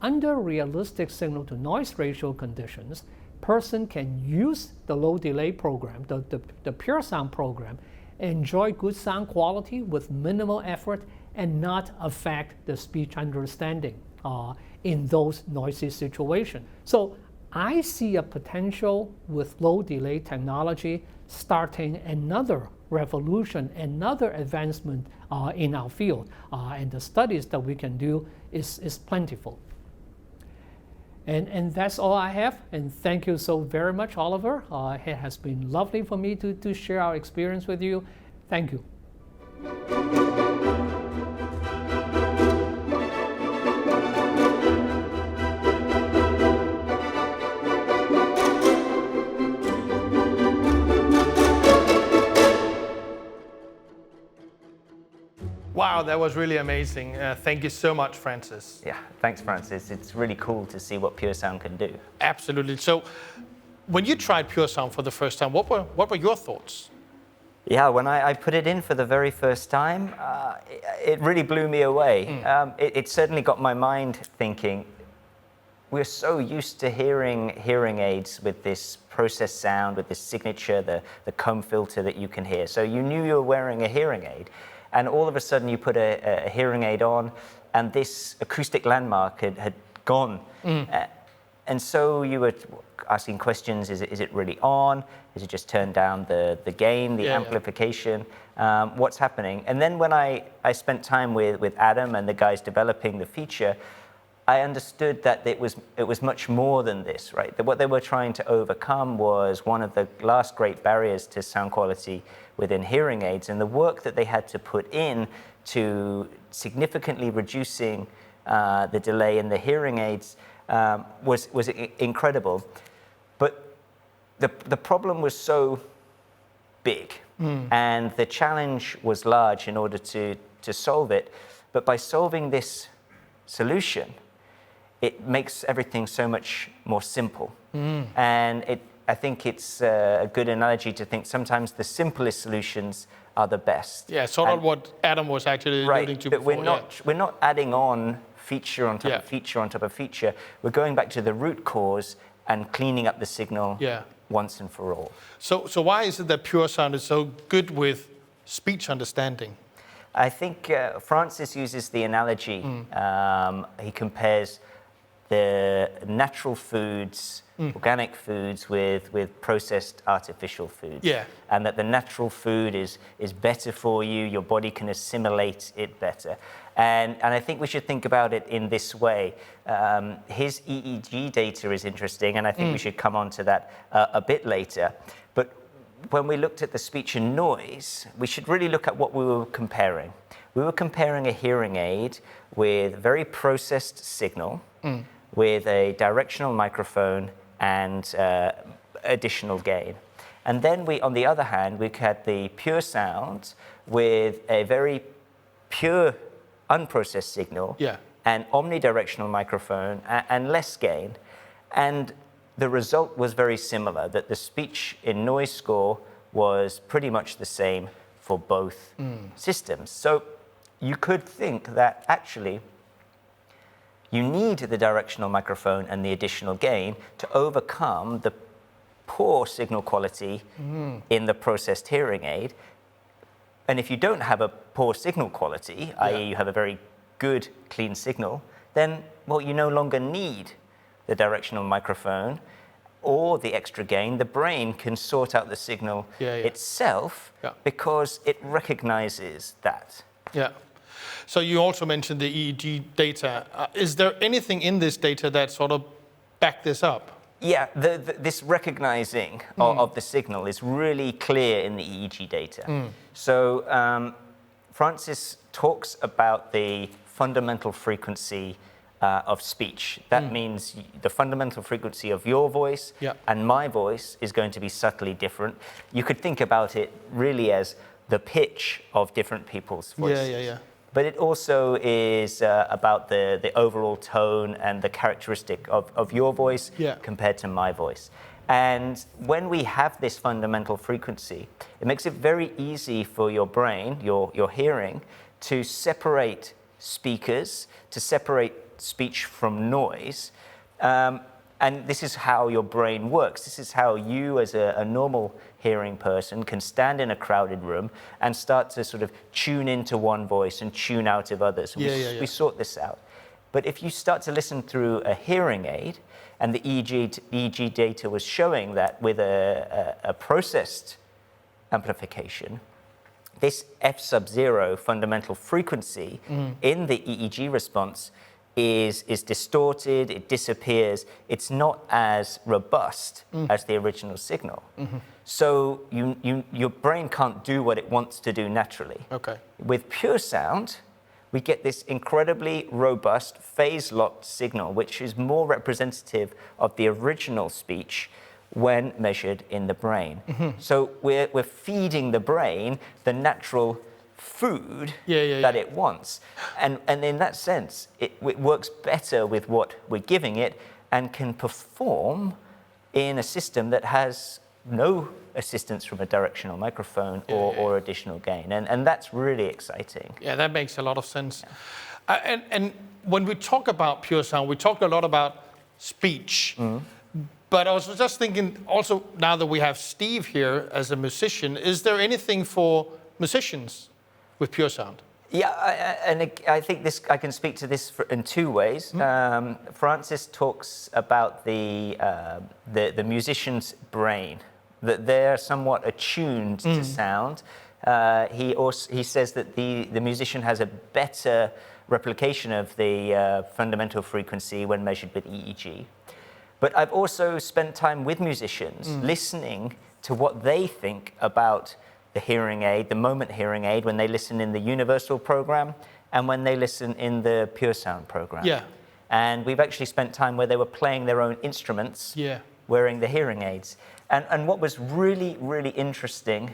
under realistic signal to noise ratio conditions, person can use the low delay program, the PureSound program, enjoy good sound quality with minimal effort and not affect the speech understanding in those noisy situations. So I see a potential with low delay technology starting another revolution, another advancement in our field, and the studies that we can do is plentiful. And that's all I have, and thank you so very much, Oliver. It has been lovely for me to share our experience with you. Thank you. Wow, that was really amazing. Thank you so much, Francis. Yeah, thanks, Francis. It's really cool to see what PureSound can do. Absolutely. So, when you tried PureSound for the first time, what were your thoughts? Yeah, when I put it in for the very first time, it really blew me away. It certainly got my mind thinking. We're so used to hearing aids with this processed sound, with this signature, the comb filter that you can hear. So you knew you were wearing a hearing aid. And all of a sudden you put a hearing aid on and this acoustic landmark had gone. And so you were asking questions, is it really on? Is it just turned down the gain, the amplification? What's happening? And then when I spent time with Adam and the guys developing the feature, I understood that it was much more than this, right? That what they were trying to overcome was one of the last great barriers to sound quality within hearing aids, and the work that they had to put in to significantly reducing the delay in the hearing aids was incredible. But the problem was so big, and the challenge was large in order to solve it. But by solving this solution, it makes everything so much more simple. And I think it's a good analogy to think sometimes the simplest solutions are the best. Yeah, sort of what Adam was actually alluding to before. But we're not adding on feature on top of feature on top of feature. We're going back to the root cause and cleaning up the signal once and for all. So why is it that PureSound is so good with speech understanding? I think Francis uses the analogy. He compares the natural foods, organic foods, with processed artificial foods. And that the natural food is better for you, your body can assimilate it better. And I think we should think about it in this way. His EEG data is interesting, and I think we should come on to that a bit later. But when we looked at the speech and noise, we should really look at what we were comparing. We were comparing a hearing aid with very processed signal, with a directional microphone and additional gain. And then on the other hand, we had the PureSound with a very pure, unprocessed signal, and omnidirectional microphone and less gain. And the result was very similar, that the speech in noise score was pretty much the same for both systems. So you could think that actually you need the directional microphone and the additional gain to overcome the poor signal quality in the processed hearing aid. And if you don't have a poor signal quality, i.e. you have a very good, clean signal, then, well, you no longer need the directional microphone or the extra gain. The brain can sort out the signal itself because it recognizes that. Yeah. So you also mentioned the EEG data. Is there anything in this data that sort of back this up? Yeah, this recognizing of the signal is really clear in the EEG data. So Francis talks about the fundamental frequency of speech. That means the fundamental frequency of your voice and my voice is going to be subtly different. You could think about it really as the pitch of different people's voices. But it also is about the overall tone and the characteristic of your voice compared to my voice. And when we have this fundamental frequency, it makes it very easy for your brain, your hearing, to separate speakers, to separate speech from noise. And this is how your brain works. This is how you, as a normal hearing person, can stand in a crowded room and start to sort of tune into one voice and tune out of others. We sort this out. But if you start to listen through a hearing aid, and the EEG data was showing that with a processed amplification, this F sub 0 fundamental frequency in the EEG response is distorted, it disappears, it's not as robust as the original signal. So your brain can't do what it wants to do naturally. Okay. With PureSound, we get this incredibly robust phase-locked signal, which is more representative of the original speech when measured in the brain. So we're feeding the brain the natural food that it wants. And in that sense, it works better with what we're giving it and can perform in a system that has no assistance from a directional microphone or additional gain. And that's really exciting. Yeah, that makes a lot of sense. And when we talk about PureSound, we talk a lot about speech. But I was just thinking also, now that we have Steve here as a musician, is there anything for musicians with PureSound? Yeah, and I think I can speak to this in two ways. Francis talks about the musician's brain, that they're somewhat attuned to sound. He says that the musician has a better replication of the fundamental frequency when measured with EEG. But I've also spent time with musicians listening to what they think about the hearing aid, the moment hearing aid, when they listen in the universal program and when they listen in the PureSound program. Yeah. And we've actually spent time where they were playing their own instruments, wearing the hearing aids. And what was really, really interesting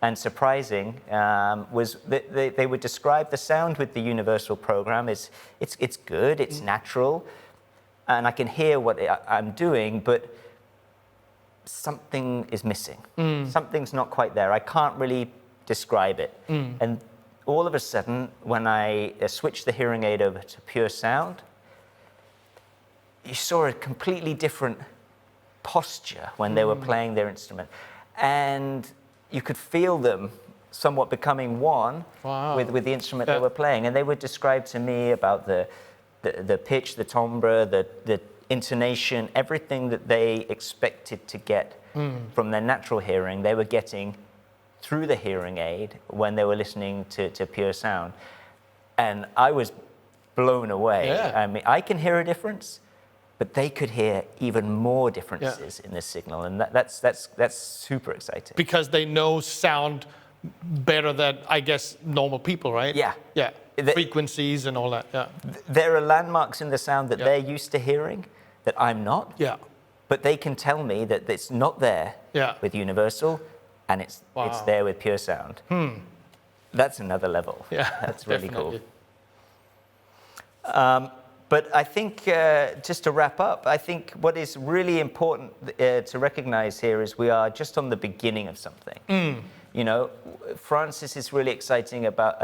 and surprising was that they would describe the sound with the universal program as it's good, it's natural, and I can hear what I'm doing, but something is missing. Something's not quite there. I can't really describe it. And all of a sudden, when I switched the hearing aid over to PureSound, you saw a completely different posture when they were playing their instrument. And you could feel them somewhat becoming one with the instrument they were playing. And they would describe to me about the pitch, the timbre, the intonation, everything that they expected to get from their natural hearing, they were getting through the hearing aid when they were listening to PureSound. And I was blown away. I mean, I can hear a difference, but they could hear even more differences in the signal, and that's super exciting. Because they know sound better than, I guess, normal people, right? Yeah. Yeah. Frequencies and all that. Yeah. There are landmarks in the sound that they're used to hearing that I'm not. Yeah. But they can tell me that it's not there with Universal, and it's there with PureSound. That's another level. Yeah, that's really cool. But I think, just to wrap up, I think what is really important to recognize here is we are just on the beginning of something. You know, Francis is really excited about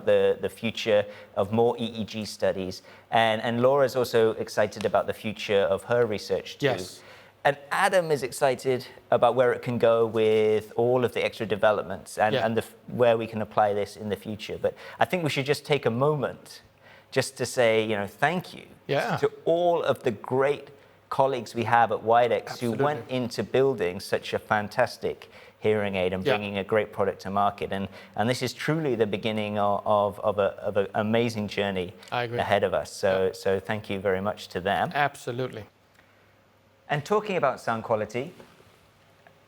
the future of more EEG studies, and Laura's also excited about the future of her research too. Yes. And Adam is excited about where it can go with all of the extra developments and where we can apply this in the future. But I think we should just take a moment just to say, thank you to all of the great colleagues we have at WIDEX who went into building such a fantastic hearing aid and bringing a great product to market. And this is truly the beginning of an amazing journey ahead of us. So thank you very much to them. Absolutely. And talking about sound quality,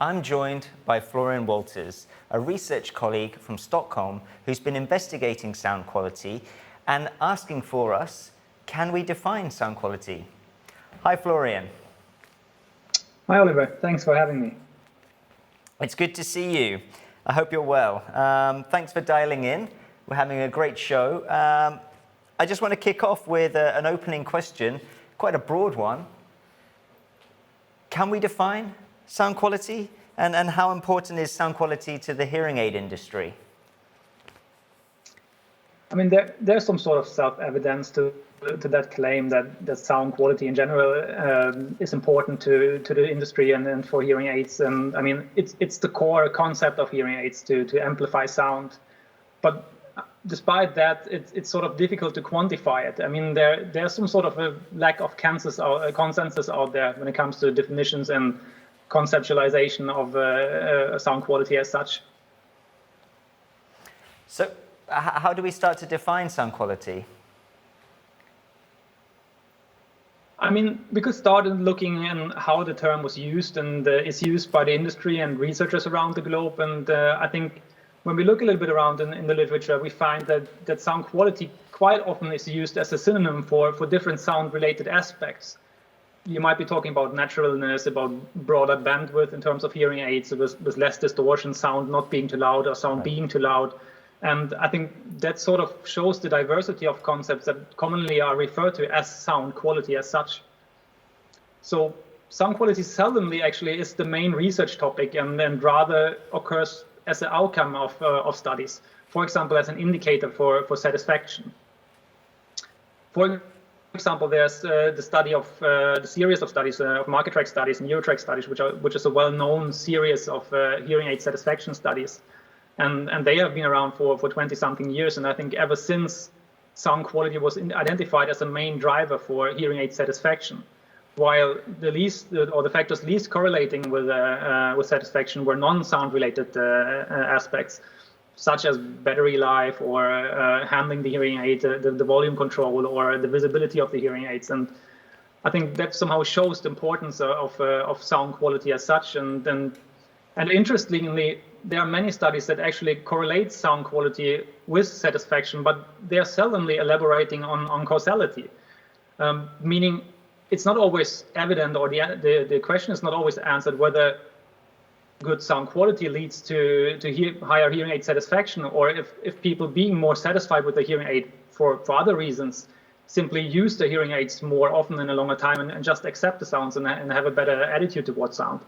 I'm joined by Florian Walters, a research colleague from Stockholm who's been investigating sound quality and asking for us, can we define sound quality? Hi, Florian. Hi, Oliver. Thanks for having me. It's good to see you. I hope you're well. Thanks for dialing in. We're having a great show. I just want to kick off with an opening question, quite a broad one. Can we define sound quality? And how important is sound quality to the hearing aid industry? I mean, there's some sort of self-evidence to that claim that sound quality in general is important to the industry and for hearing aids. And I mean, it's the core concept of hearing aids to amplify sound. But despite that, it's sort of difficult to quantify it. I mean, there's some sort of a lack of consensus out there when it comes to definitions and conceptualization of sound quality as such. So how do we start to define sound quality? I mean, we could start looking at how the term was used and is used by the industry and researchers around the globe. And I think when we look a little bit around in the literature, we find that sound quality quite often is used as a synonym for different sound-related aspects. You might be talking about naturalness, about broader bandwidth in terms of hearing aids, with less distortion, sound not being too loud or sound being too loud. And I think that sort of shows the diversity of concepts that commonly are referred to as sound quality as such. So sound quality seldomly actually is the main research topic and then rather occurs as an outcome of studies, for example, as an indicator for satisfaction. For example, there's the series of studies, of market track studies and Eurotrack studies, which is a well-known series of hearing aid satisfaction studies. And they have been around for 20-something years. And I think ever since sound quality was identified as a main driver for hearing aid satisfaction, while the factors least correlating with satisfaction were non-sound related aspects, such as battery life or handling the hearing aid, the volume control or the visibility of the hearing aids. And I think that somehow shows the importance of sound quality as such. And interestingly, there are many studies that actually correlate sound quality with satisfaction, but they are seldomly elaborating on causality, meaning it's not always evident, or the question is not always answered whether good sound quality leads to higher hearing aid satisfaction, or if people being more satisfied with the hearing aid for other reasons simply use the hearing aids more often in a longer time and just accept the sounds and have a better attitude towards sound.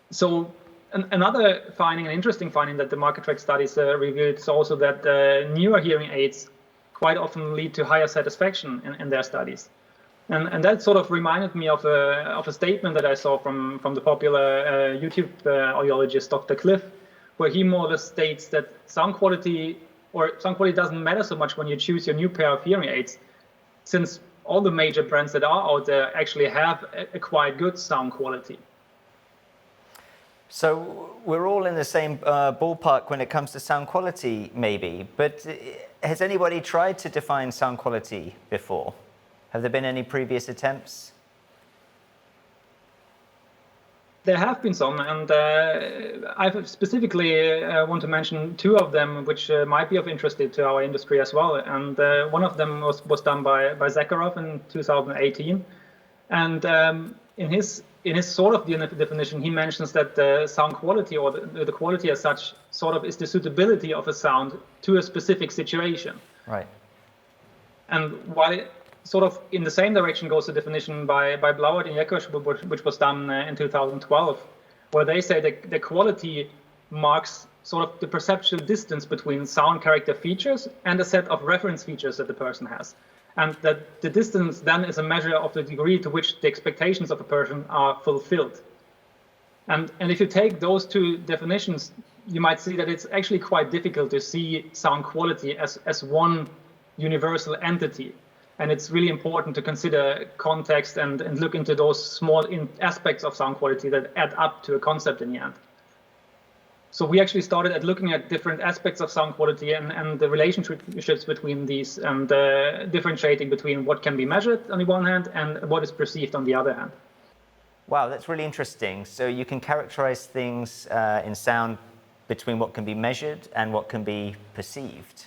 So another finding, an interesting finding that the market track studies revealed is also that newer hearing aids quite often lead to higher satisfaction in their studies. And that sort of reminded me of a statement that I saw from the popular YouTube audiologist, Dr. Cliff, where he more or less states that sound quality doesn't matter so much when you choose your new pair of hearing aids, since all the major brands that are out there actually have a quite good sound quality. So we're all in the same ballpark when it comes to sound quality, maybe, but has anybody tried to define sound quality before? Have there been any previous attempts? There have been some, and I specifically want to mention two of them, which might be of interest to our industry as well. And one of them was done by Zakharov in 2018, and in his sort of definition, he mentions that the sound quality, or the quality as such, sort of is the suitability of a sound to a specific situation. Right. And while sort of in the same direction goes the definition by Blauert and Jekosch, which was done in 2012, where they say that the quality marks sort of the perceptual distance between sound character features and a set of reference features that the person has. and that the distance then is a measure of the degree to which the expectations of a person are fulfilled. And if you take those two definitions, you might see that it's actually quite difficult to see sound quality as one universal entity. And it's really important to consider context and look into those small aspects of sound quality that add up to a concept in the end. So we actually started at looking at different aspects of sound quality and the relationships between these, and differentiating between what can be measured on the one hand and what is perceived on the other hand. Wow, that's really interesting. So you can characterize things in sound between what can be measured and what can be perceived.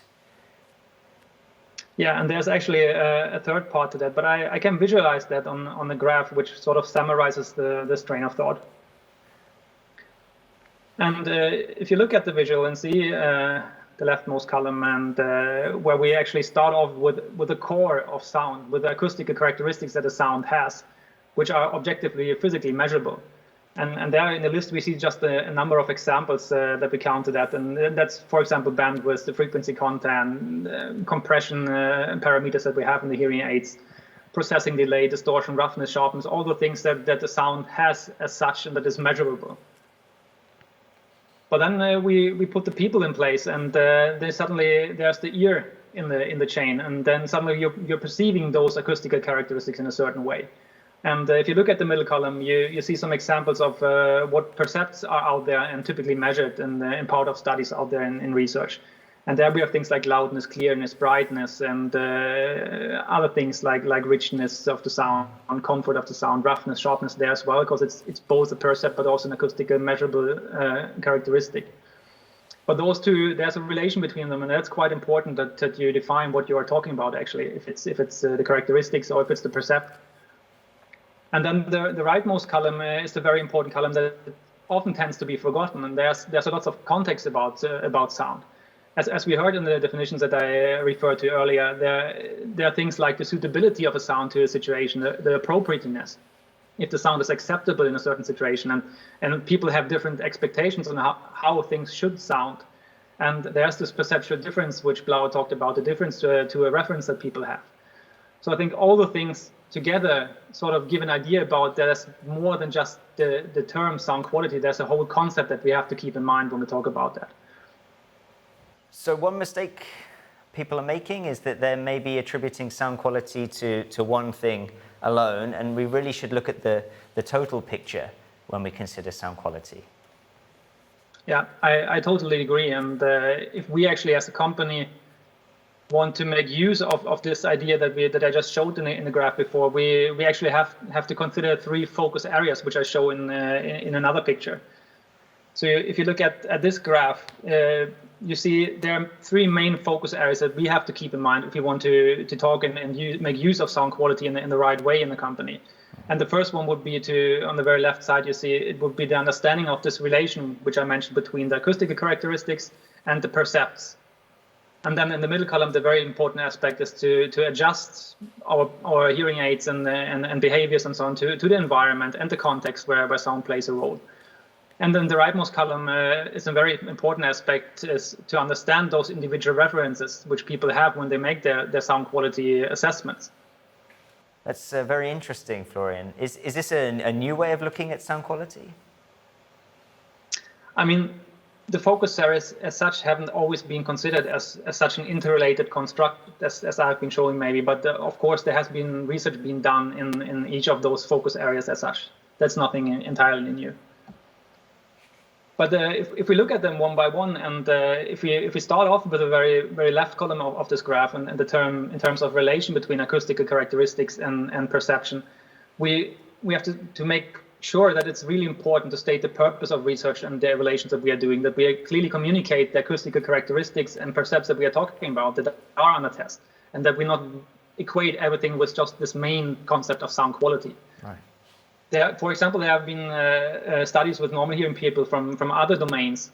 Yeah, and there's actually a third part to that, but I can visualize that on the graph, which sort of summarizes this train of thought. And if you look at the visual and see the leftmost column, and where we actually start off with the core of sound, with the acoustical characteristics that a sound has, which are objectively physically measurable. And there in the list, we see just a number of examples that we counted at. And that's, for example, bandwidth, the frequency content, compression parameters that we have in the hearing aids, processing delay, distortion, roughness, sharpness, all the things that the sound has as such and that is measurable. But then we put the people in place, and there's the ear in the chain, and then suddenly you're perceiving those acoustical characteristics in a certain way. And if you look at the middle column, you see some examples of what percepts are out there and typically measured in part of studies out there in research. And there we have things like loudness, clearness, brightness, and other things like richness of the sound, comfort of the sound, roughness, sharpness there as well, because it's both a percept but also an acoustical measurable characteristic. But those two, there's a relation between them, and that's quite important that you define what you are talking about actually, if it's the characteristics or if it's the percept. And then the rightmost column is the very important column that often tends to be forgotten, and there's lots of context about sound. As we heard in the definitions that I referred to earlier, there are things like the suitability of a sound to a situation, the appropriateness, if the sound is acceptable in a certain situation, and people have different expectations on how things should sound. And there's this perceptual difference, which Blau talked about, the difference to a reference that people have. So I think all the things together sort of give an idea about there's more than just the term sound quality. There's a whole concept that we have to keep in mind when we talk about that. So one mistake people are making is that they're maybe attributing sound quality to one thing alone, and we really should look at the total picture when we consider sound quality. Yeah, I totally agree. And if we actually as a company want to make use of this idea that I just showed in the graph before, we actually have to consider 3 focus areas, which I show in another picture. So if you look at this graph, you see there are 3 main focus areas that we have to keep in mind if you want to talk and make use of sound quality in the right way in the company. And the first one would be on the very left side, you see it would be the understanding of this relation, which I mentioned, between the acoustical characteristics and the percepts. And then in the middle column, the very important aspect is to adjust our hearing aids and behaviors and so on to the environment and the context where sound plays a role. And then the rightmost column is a very important aspect, is to understand those individual references which people have when they make their sound quality assessments. That's very interesting, Florian. Is this a new way of looking at sound quality? I mean, the focus areas as such haven't always been considered as such an interrelated construct as I've been showing maybe, but of course there has been research being done in each of those focus areas as such. That's nothing entirely new. But if we look at them one by one, and if we start off with the very left column of this graph, and the term in terms of relation between acoustical characteristics and perception, we have to make sure that it's really important to state the purpose of research and the relations that we are doing, that we clearly communicate the acoustical characteristics and percepts that we are talking about that are on the test, and that we not equate everything with just this main concept of sound quality. Right. For example, there have been studies with normal hearing people from other domains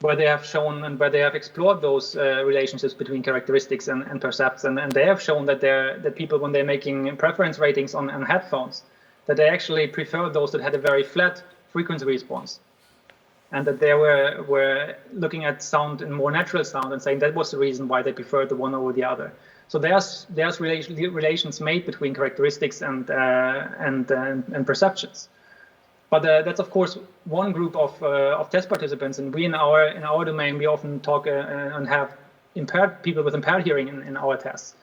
where they have shown and where they have explored those relationships between characteristics and percepts, and they have shown that people, when they're making preference ratings on headphones, that they actually prefer those that had a very flat frequency response, and that they were looking at sound and more natural sound and saying that was the reason why they preferred the one over the other. So there's relations made between characteristics and perceptions. But that's of course one group of test participants, and we in our domain we often talk and have people with impaired hearing in our tests.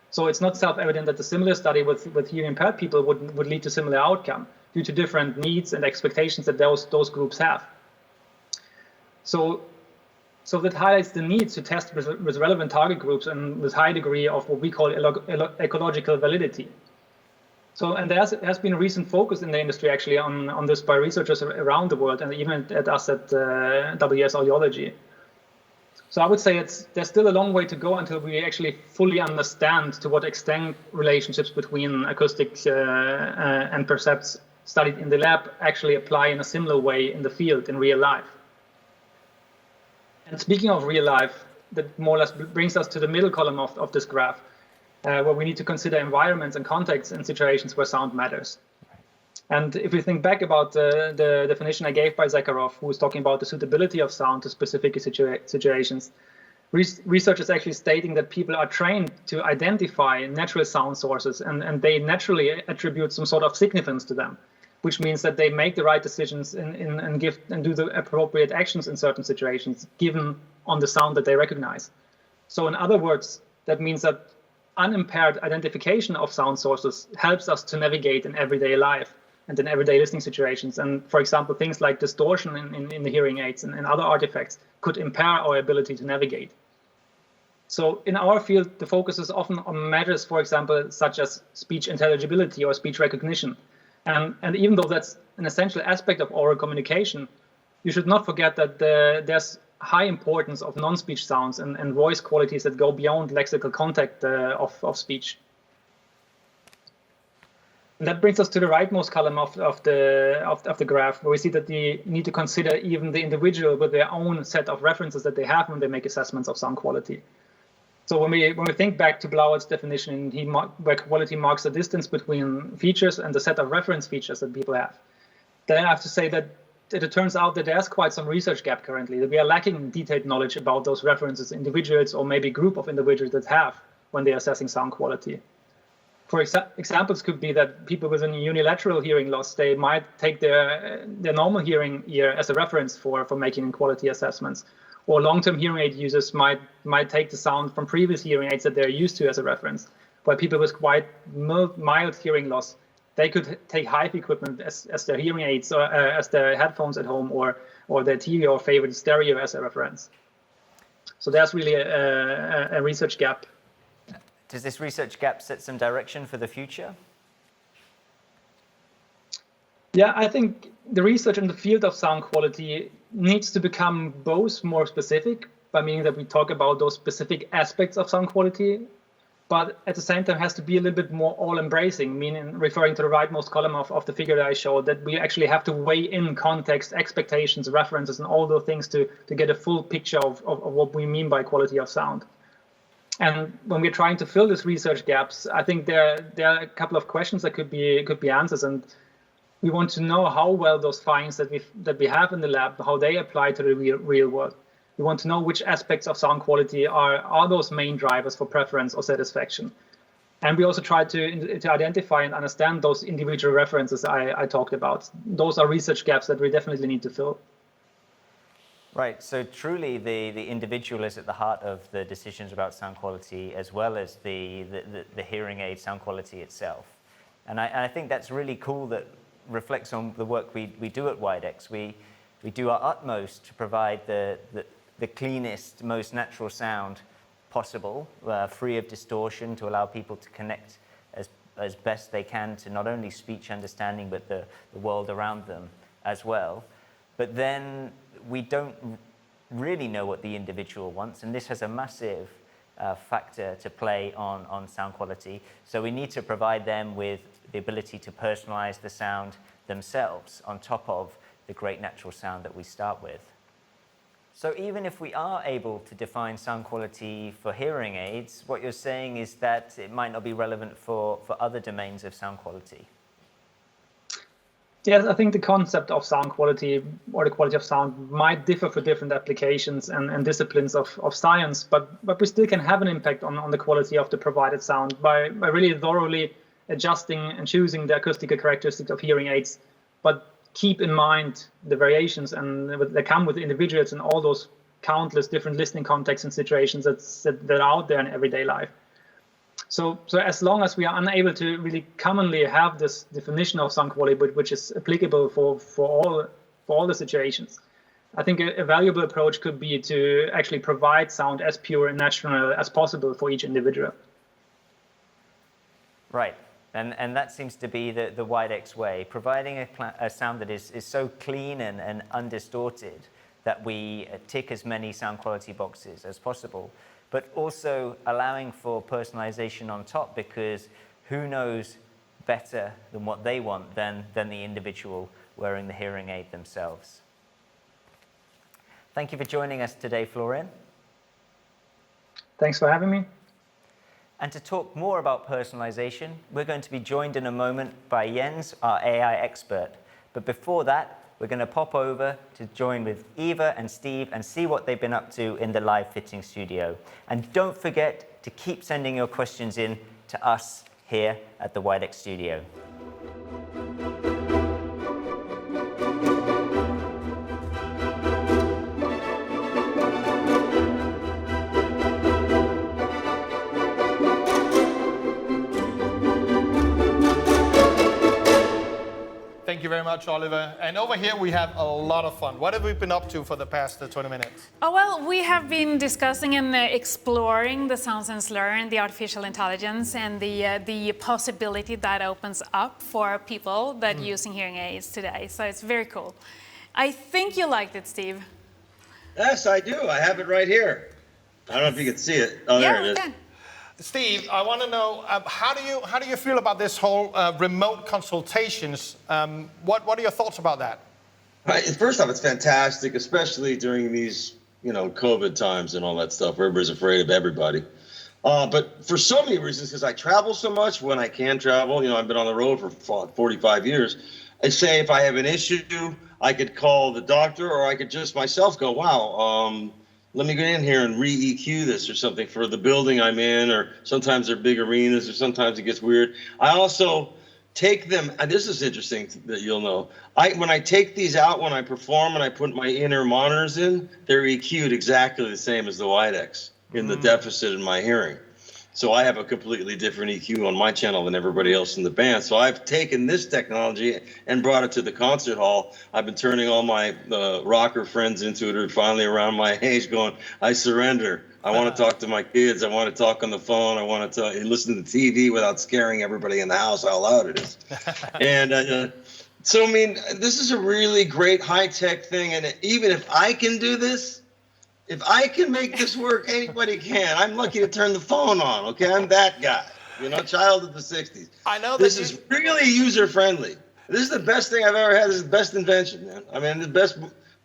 So it's not self-evident that a similar study with hearing impaired people would lead to similar outcome due to different needs and expectations that those groups have. So that highlights the need to test with relevant target groups and with high degree of what we call ecological validity. So, and there has been a recent focus in the industry actually on this by researchers around the world, and even at us at WS Audiology. So I would say there's still a long way to go until we actually fully understand to what extent relationships between acoustics and percepts studied in the lab actually apply in a similar way in the field in real life. And speaking of real life, that more or less brings us to the middle column of this graph, where we need to consider environments and contexts and situations where sound matters. And if we think back about the definition I gave by Zakharov, who was talking about the suitability of sound to specific situations, research is actually stating that people are trained to identify natural sound sources, and they naturally attribute some sort of significance to them, which means that they make the right decisions and do the appropriate actions in certain situations, given on the sound that they recognize. So in other words, that means that unimpaired identification of sound sources helps us to navigate in everyday life and in everyday listening situations. And for example, things like distortion in the hearing aids and other artifacts could impair our ability to navigate. So in our field, the focus is often on matters, for example, such as speech intelligibility or speech recognition. And even though that's an essential aspect of oral communication, you should not forget that there's high importance of non-speech sounds and voice qualities that go beyond lexical contact of speech. And that brings us to the rightmost column of the graph, where we see that we need to consider even the individual with their own set of references that they have when they make assessments of sound quality. So when we think back to Blauert's definition, where quality marks the distance between features and the set of reference features that people have, then I have to say that it turns out that there's quite some research gap currently, that we are lacking detailed knowledge about those references individuals or maybe group of individuals that have when they're assessing sound quality. For examples could be that people with a unilateral hearing loss, they might take their normal hearing ear as a reference for making quality assessments. Or long-term hearing aid users might take the sound from previous hearing aids that they're used to as a reference. While people with quite mild hearing loss, they could take HIFI equipment as their hearing aids or as their headphones at home or their TV or favorite stereo as a reference. So there's really a research gap. Does this research gap set some direction for the future? Yeah, I think the research in the field of sound quality needs to become both more specific, by meaning that we talk about those specific aspects of sound quality, but at the same time has to be a little bit more all-embracing, meaning referring to the rightmost column of the figure that I showed, that we actually have to weigh in context, expectations, references, and all those things to get a full picture of what we mean by quality of sound. And when we're trying to fill these research gaps, I think there are a couple of questions that could be answers, and we want to know how well those finds that we have in the lab, how they apply to the real world. We want to know which aspects of sound quality are those main drivers for preference or satisfaction. And we also try to identify and understand those individual references I talked about. Those are research gaps that we definitely need to fill. Right, so truly the individual is at the heart of the decisions about sound quality, as well as the hearing aid sound quality itself. And I think that's really cool, that reflects on the work we do at Widex. We do our utmost to provide the cleanest, most natural sound possible, free of distortion, to allow people to connect as best they can to not only speech understanding, but the world around them as well. But then we don't really know what the individual wants, and this has a massive factor to play on sound quality. So we need to provide them with the ability to personalize the sound themselves on top of the great natural sound that we start with. So even if we are able to define sound quality for hearing aids, what you're saying is that it might not be relevant for other domains of sound quality. Yes, I think the concept of sound quality or the quality of sound might differ for different applications and disciplines of science, but we still can have an impact on the quality of the provided sound by really thoroughly adjusting and choosing the acoustical characteristics of hearing aids. But keep in mind the variations and that come with individuals and all those countless different listening contexts and situations that are out there in everyday life. So as long as we are unable to really commonly have this definition of sound quality, which is applicable for all the situations, I think a valuable approach could be to actually provide sound as pure and natural as possible for each individual. Right. And that seems to be the WIDEX way, providing a sound that is so clean and undistorted that we tick as many sound quality boxes as possible, but also allowing for personalization on top, because who knows better than what they want than the individual wearing the hearing aid themselves. Thank you for joining us today, Florian. Thanks for having me. And to talk more about personalization, we're going to be joined in a moment by Jens, our AI expert. But before that, we're going to pop over to join with Eva and Steve and see what they've been up to in the live fitting studio. And don't forget to keep sending your questions in to us here at the WIDEX studio. Thank you very much, Oliver. And over here we have a lot of fun. What have we been up to for the past 20 minutes? Oh, well, we have been discussing and exploring the Sound Sense Learn, the artificial intelligence, and the possibility that opens up for people that using hearing aids today. So it's very cool. I think you liked it, Steve. Yes, I do. I have it right here. I don't know if you can see it. Oh, there it is. Can. Steve, I want to know how do you feel about this whole remote consultations? What are your thoughts about that? First off, it's fantastic, especially during these COVID times and all that stuff. Where everybody's afraid of everybody. But for so many reasons, because I travel so much when I can travel. I've been on the road for 45 years. I say if I have an issue, I could call the doctor, or I could just myself go, wow. Let me go in here and re-EQ this or something for the building I'm in, or sometimes they're big arenas, or sometimes it gets weird. I also take them, and this is interesting that you'll know, when I take these out when I perform and I put my inner monitors in, they're EQ'd exactly the same as the WIDEX in the deficit in my hearing. So I have a completely different EQ on my channel than everybody else in the band. So I've taken this technology and brought it to the concert hall. I've been turning all my rocker friends into it, or finally around my age, going, I surrender. I want to talk to my kids. I want to talk on the phone. I want to listen to TV without scaring everybody in the house how loud it is. And so, I mean, this is a really great high-tech thing. And even if I can do this, if I can make this work, anybody can. I'm lucky to turn the phone on, okay? I'm that guy, child of the 60s. I know this is really user-friendly. This is the best thing I've ever had. This is the best invention, man. I mean, the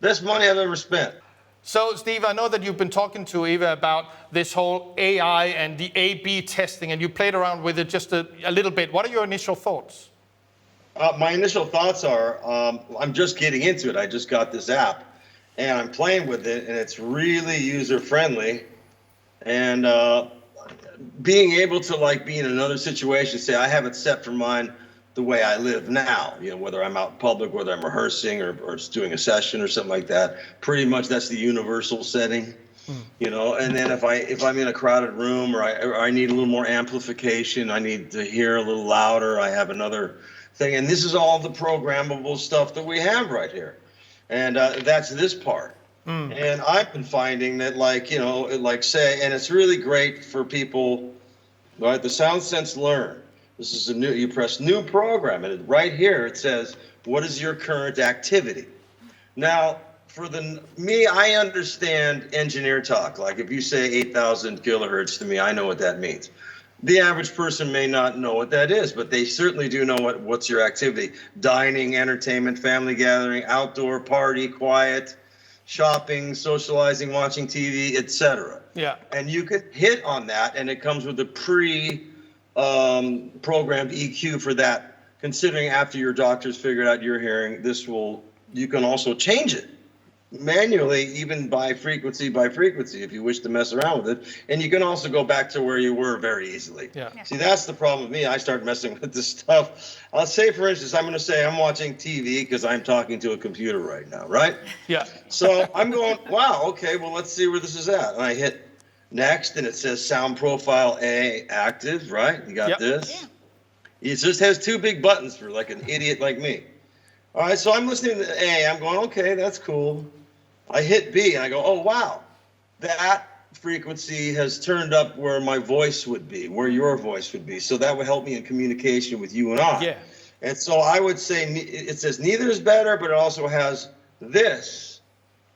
best money I've ever spent. So, Steve, I know that you've been talking to Eva about this whole AI and the A/B testing, and you played around with it just a little bit. What are your initial thoughts? My initial thoughts are, I'm just getting into it. I just got this app. And I'm playing with it, and it's really user-friendly. And being able to be in another situation, say I have it set for mine the way I live now, whether I'm out in public, whether I'm rehearsing or doing a session or something like that. Pretty much that's the universal setting, And then if I'm in a crowded room or I need a little more amplification, I need to hear a little louder, I have another thing. And this is all the programmable stuff that we have right here. And that's this part. And I've been finding that, and it's really great for people, right? The Sound Sense Learn. This is you press new program, and right here it says, what is your current activity? Now, for me, I understand engineer talk. Like if you say 8,000 kilohertz to me, I know what that means. The average person may not know what that is, but they certainly do know what's your activity. Dining, entertainment, family gathering, outdoor, party, quiet, shopping, socializing, watching TV, etc. Yeah. And you could hit on that, and it comes with a pre-programmed EQ for that considering after your doctor's figured out your hearing, you can also change it manually, even by frequency, if you wish to mess around with it. And you can also go back to where you were very easily. Yeah. See, that's the problem with me. I start messing with this stuff. I'll say, for instance, I'm going to say I'm watching TV because I'm talking to a computer right now, right? Yeah. So I'm going, wow, okay, well, let's see where this is at. And I hit next, and it says sound profile A active, right? You got this? Yeah. It just has two big buttons for like an idiot like me. All right, so I'm listening to A. I'm going, okay, that's cool. I hit B, and I go, oh, wow. That frequency has turned up where my voice would be, where your voice would be. So that would help me in communication with you and I. Yeah. And so I would say it says neither is better, but it also has this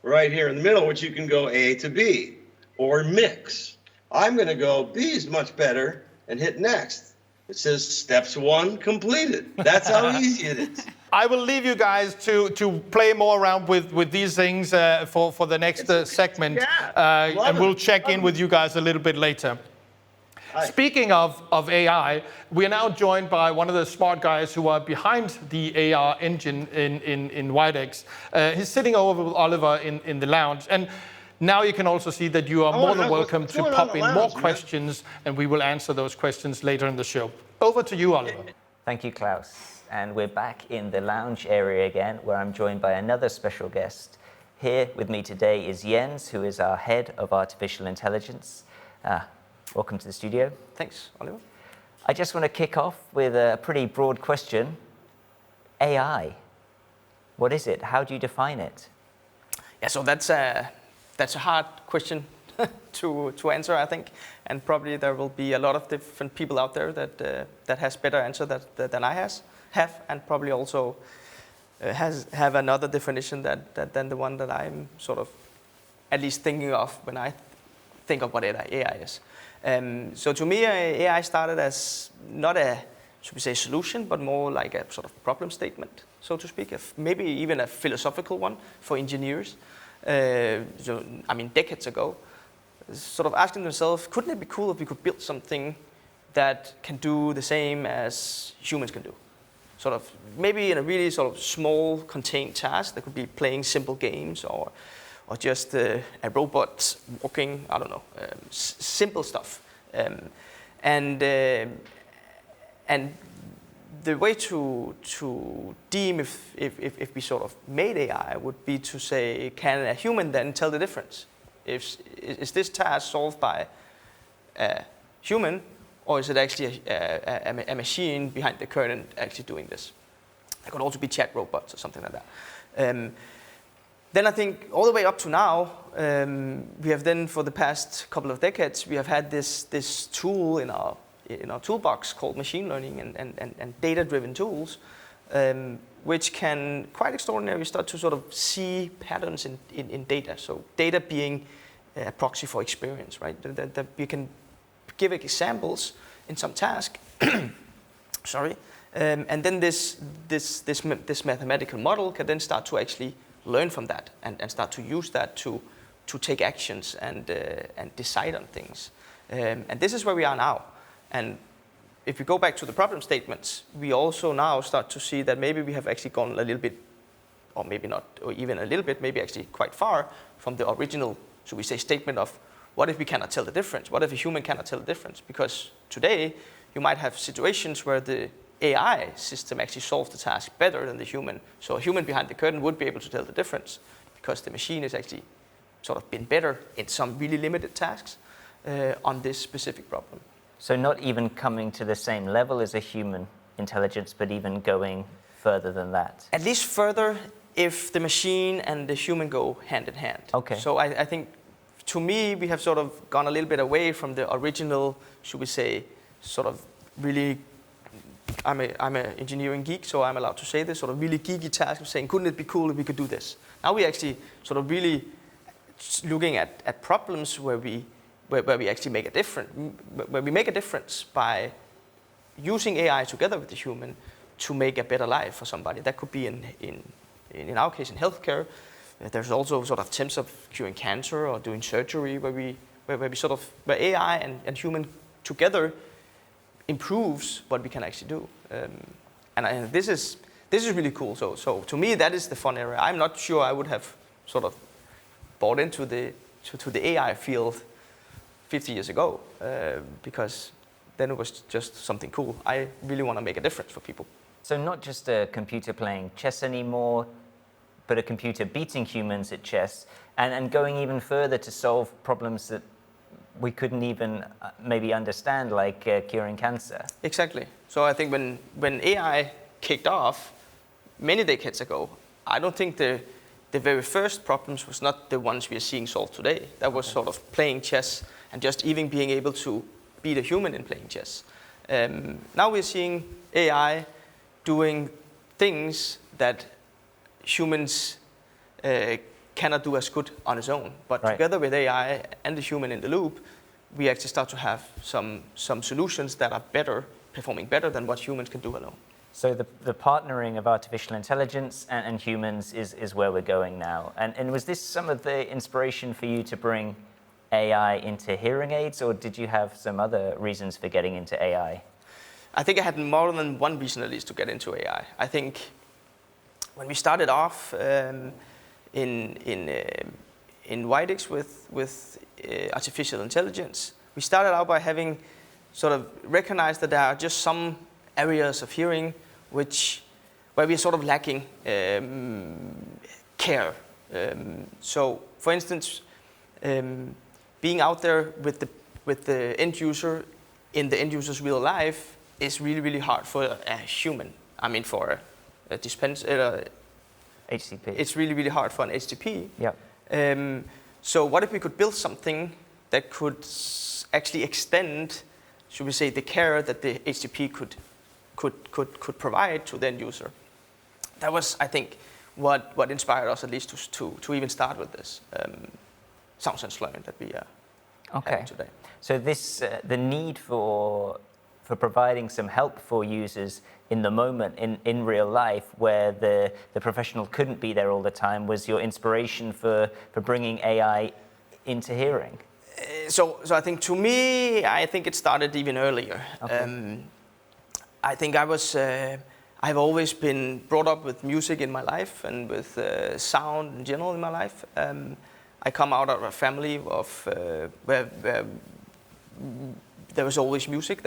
right here in the middle, which you can go A to B or mix. I'm going to go B is much better and hit next. It says steps 1 completed. That's how easy it is. I will leave you guys to play more around with these things for the next segment. And we'll check in with you guys a little bit later. Hi. Speaking of AI, we are now joined by one of the smart guys who are behind the AR engine in Widex. He's sitting over with Oliver in the lounge. And now you can also see that you are more than welcome to pop in more questions, and we will answer those questions later in the show. Over to you, Oliver. Thank you, Klaus. And we're back in the lounge area again, where I'm joined by another special guest. Here with me today is Jens, who is our head of artificial intelligence. Welcome to the studio. Thanks, Oliver. I just want to kick off with a pretty broad question. AI, what is it? How do you define it? Yeah, so that's a hard question to answer, I think, and probably there will be a lot of different people out there that has better answer than I have, and probably also have another definition than the one that I'm sort of at least thinking of when I think of what AI is. So to me, AI started as not a, should we say, solution, but more like a sort of problem statement, so to speak, maybe even a philosophical one for engineers. Decades ago, sort of asking themselves, couldn't it be cool if we could build something that can do the same as humans can do? Sort of, maybe in a really sort of small, contained task that could be playing simple games or just a robot walking, I don't know, simple stuff. And the way to deem if we sort of made AI would be to say, can a human then tell the difference? Is this task solved by a human, or is it actually a machine behind the curtain actually doing this? There could also be chat robots or something like that. Then I think all the way up to now, we have then for the past couple of decades, we have had this tool in our toolbox called machine learning and data-driven tools, which can quite extraordinarily start to sort of see patterns in data. So data being a proxy for experience, right? That you can give examples in some task, sorry, and then this mathematical model can then start to actually learn from that and start to use that to take actions and decide on things. And this is where we are now. And if we go back to the problem statements, we also now start to see that maybe we have actually gone a little bit, or maybe not, or even a little bit, maybe actually quite far from the original, should we say, statement of what if we cannot tell the difference? What if a human cannot tell the difference? Because today, you might have situations where the AI system actually solves the task better than the human. So a human behind the curtain would be able to tell the difference because the machine has actually sort of been better in some really limited tasks on this specific problem. So not even coming to the same level as a human intelligence, but even going further than that? At least further if the machine and the human go hand in hand. Okay. So I think, to me, we have sort of gone a little bit away from the original, should we say, sort of really, I'm an engineering geek, so I'm allowed to say this, sort of really geeky task of saying, couldn't it be cool if we could do this? Now we actually sort of really looking at problems where we actually make a difference, where we make a difference by using AI together with the human to make a better life for somebody. That could be in our case in healthcare. There's also sort of attempts of curing cancer or doing surgery where AI and human together improves what we can actually do. And this is really cool. So to me, that is the fun area. I'm not sure I would have sort of bought into the AI field 50 years ago, because then it was just something cool. I really want to make a difference for people. So not just a computer playing chess anymore, but a computer beating humans at chess, and going even further to solve problems that we couldn't even maybe understand, like curing cancer. Exactly. So I think when AI kicked off many decades ago, I don't think the very first problems was not the ones we are seeing solved today. That was sort of playing chess and just even being able to beat a human in playing chess. Now we're seeing AI doing things that humans cannot do as good on its own. But together with AI and the human in the loop, we actually start to have some solutions that are performing better than what humans can do alone. So the partnering of artificial intelligence and humans is where we're going now. And was this some of the inspiration for you to bring AI into hearing aids, or did you have some other reasons for getting into AI? I think I had more than one reason at least to get into AI. I think when we started off in Widex with artificial intelligence, we started out by having sort of recognized that there are just some areas of hearing where we're sort of lacking care. So, for instance, being out there with the end user in the end user's real life is really, really hard for a human. I mean, for a HCP. It's really, really hard for an HCP. Yeah. So what if we could build something that could actually extend, should we say, the care that the HCP could provide to the end user? That was, I think, what inspired us at least to even start with this sound sense learning that we are having today. So this the need for providing some help for users in the moment, in real life, where the professional couldn't be there all the time, was your inspiration for bringing AI into hearing? So I think to me, I think it started even earlier. Okay. I think I've always been brought up with music in my life and with sound in general in my life. I come out of a family of where there was always music.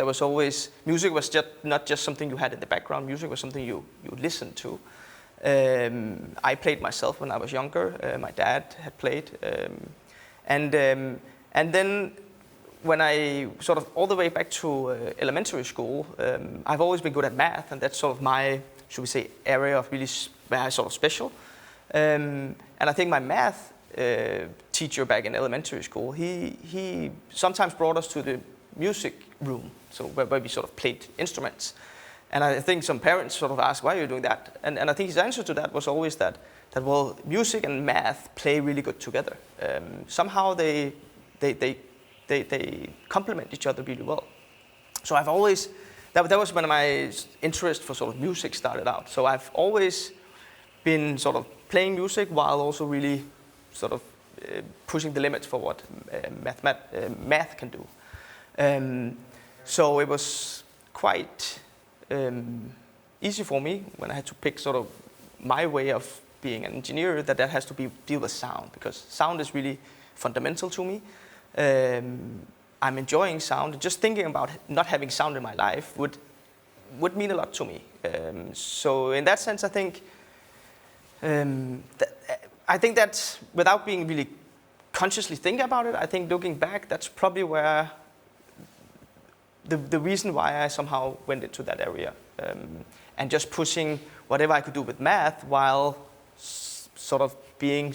Music was not just something you had in the background. Music was something you listened to. I played myself when I was younger. My dad had played, and then when I sort of all the way back to elementary school, I've always been good at math, and that's sort of my, should we say, area of really where I sort of special. And I think my math teacher back in elementary school, he sometimes brought us to the music room, so where we sort of played instruments. And I think some parents sort of asked, why are you doing that? And I think his answer to that was always that well, music and math play really good together. Somehow they complement each other really well. So I've always, that was when my interest for sort of music started out. So I've always been sort of playing music while also really sort of pushing the limits for what math can do. So it was quite easy for me when I had to pick sort of my way of being an engineer that has to deal with sound, because sound is really fundamental to me. I'm enjoying sound. Just thinking about not having sound in my life would mean a lot to me. So in that sense, I think that without being really consciously thinking about it, I think looking back, that's probably where the reason why I somehow went into that area, and just pushing whatever I could do with math while sort of being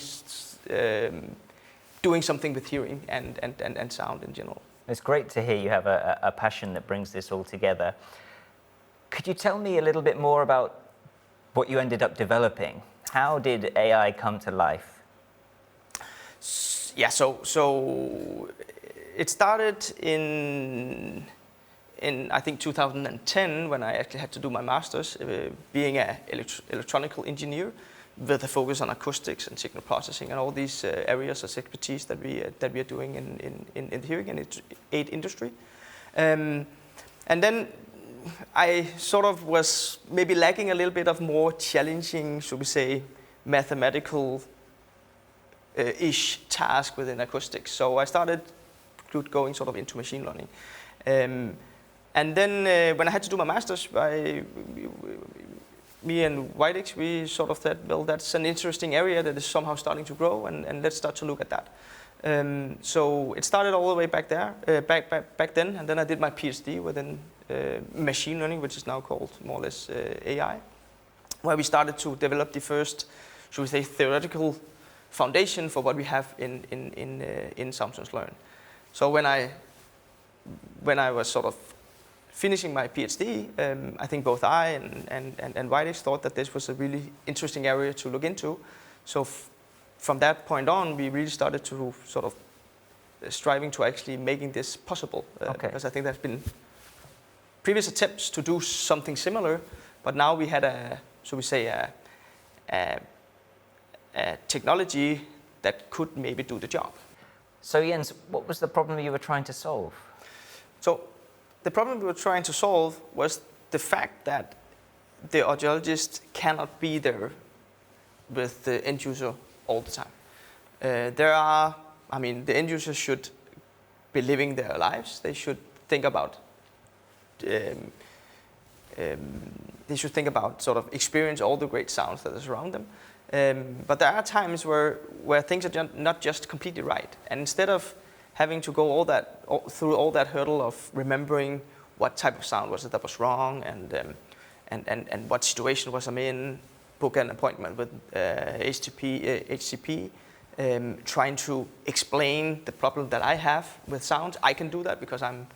doing something with hearing and sound in general. It's great to hear you have a passion that brings this all together. Could you tell me a little bit more about what you ended up developing? How did AI come to life? Yeah, so it started in I think 2010 when I actually had to do my master's, being an electronical engineer with a focus on acoustics and signal processing and all these areas of expertise that we are doing in the hearing aid industry. And then I sort of was maybe lacking a little bit of more challenging, should we say, mathematical ish task within acoustics. So I started going sort of into machine learning. And then when I had to do my master's, me and Widex, we sort of said, well, that's an interesting area that is somehow starting to grow, and let's start to look at that. So it started all the way back there, back then, and then I did my PhD within machine learning, which is now called more or less AI, where we started to develop the first, should we say, theoretical foundation for what we have in Samsung's Learn. So when I was sort of finishing my PhD, I think both I and Widex thought that this was a really interesting area to look into. So from that point on, we really started to sort of striving to actually making this possible. Because I think there's been previous attempts to do something similar, but now we had a technology that could maybe do the job. So Jens, what was the problem you were trying to solve? So the problem we were trying to solve was the fact that the audiologist cannot be there with the end user all the time. The end users should be living their lives. They should think about sort of experience all the great sounds that is around them. But there are times where things are not just completely right. And instead of having to go through all that hurdle of remembering what type of sound was it that was wrong and what situation was I'm in, book an appointment with HCP, trying to explain the problem that I have with sounds. I can do that because I'm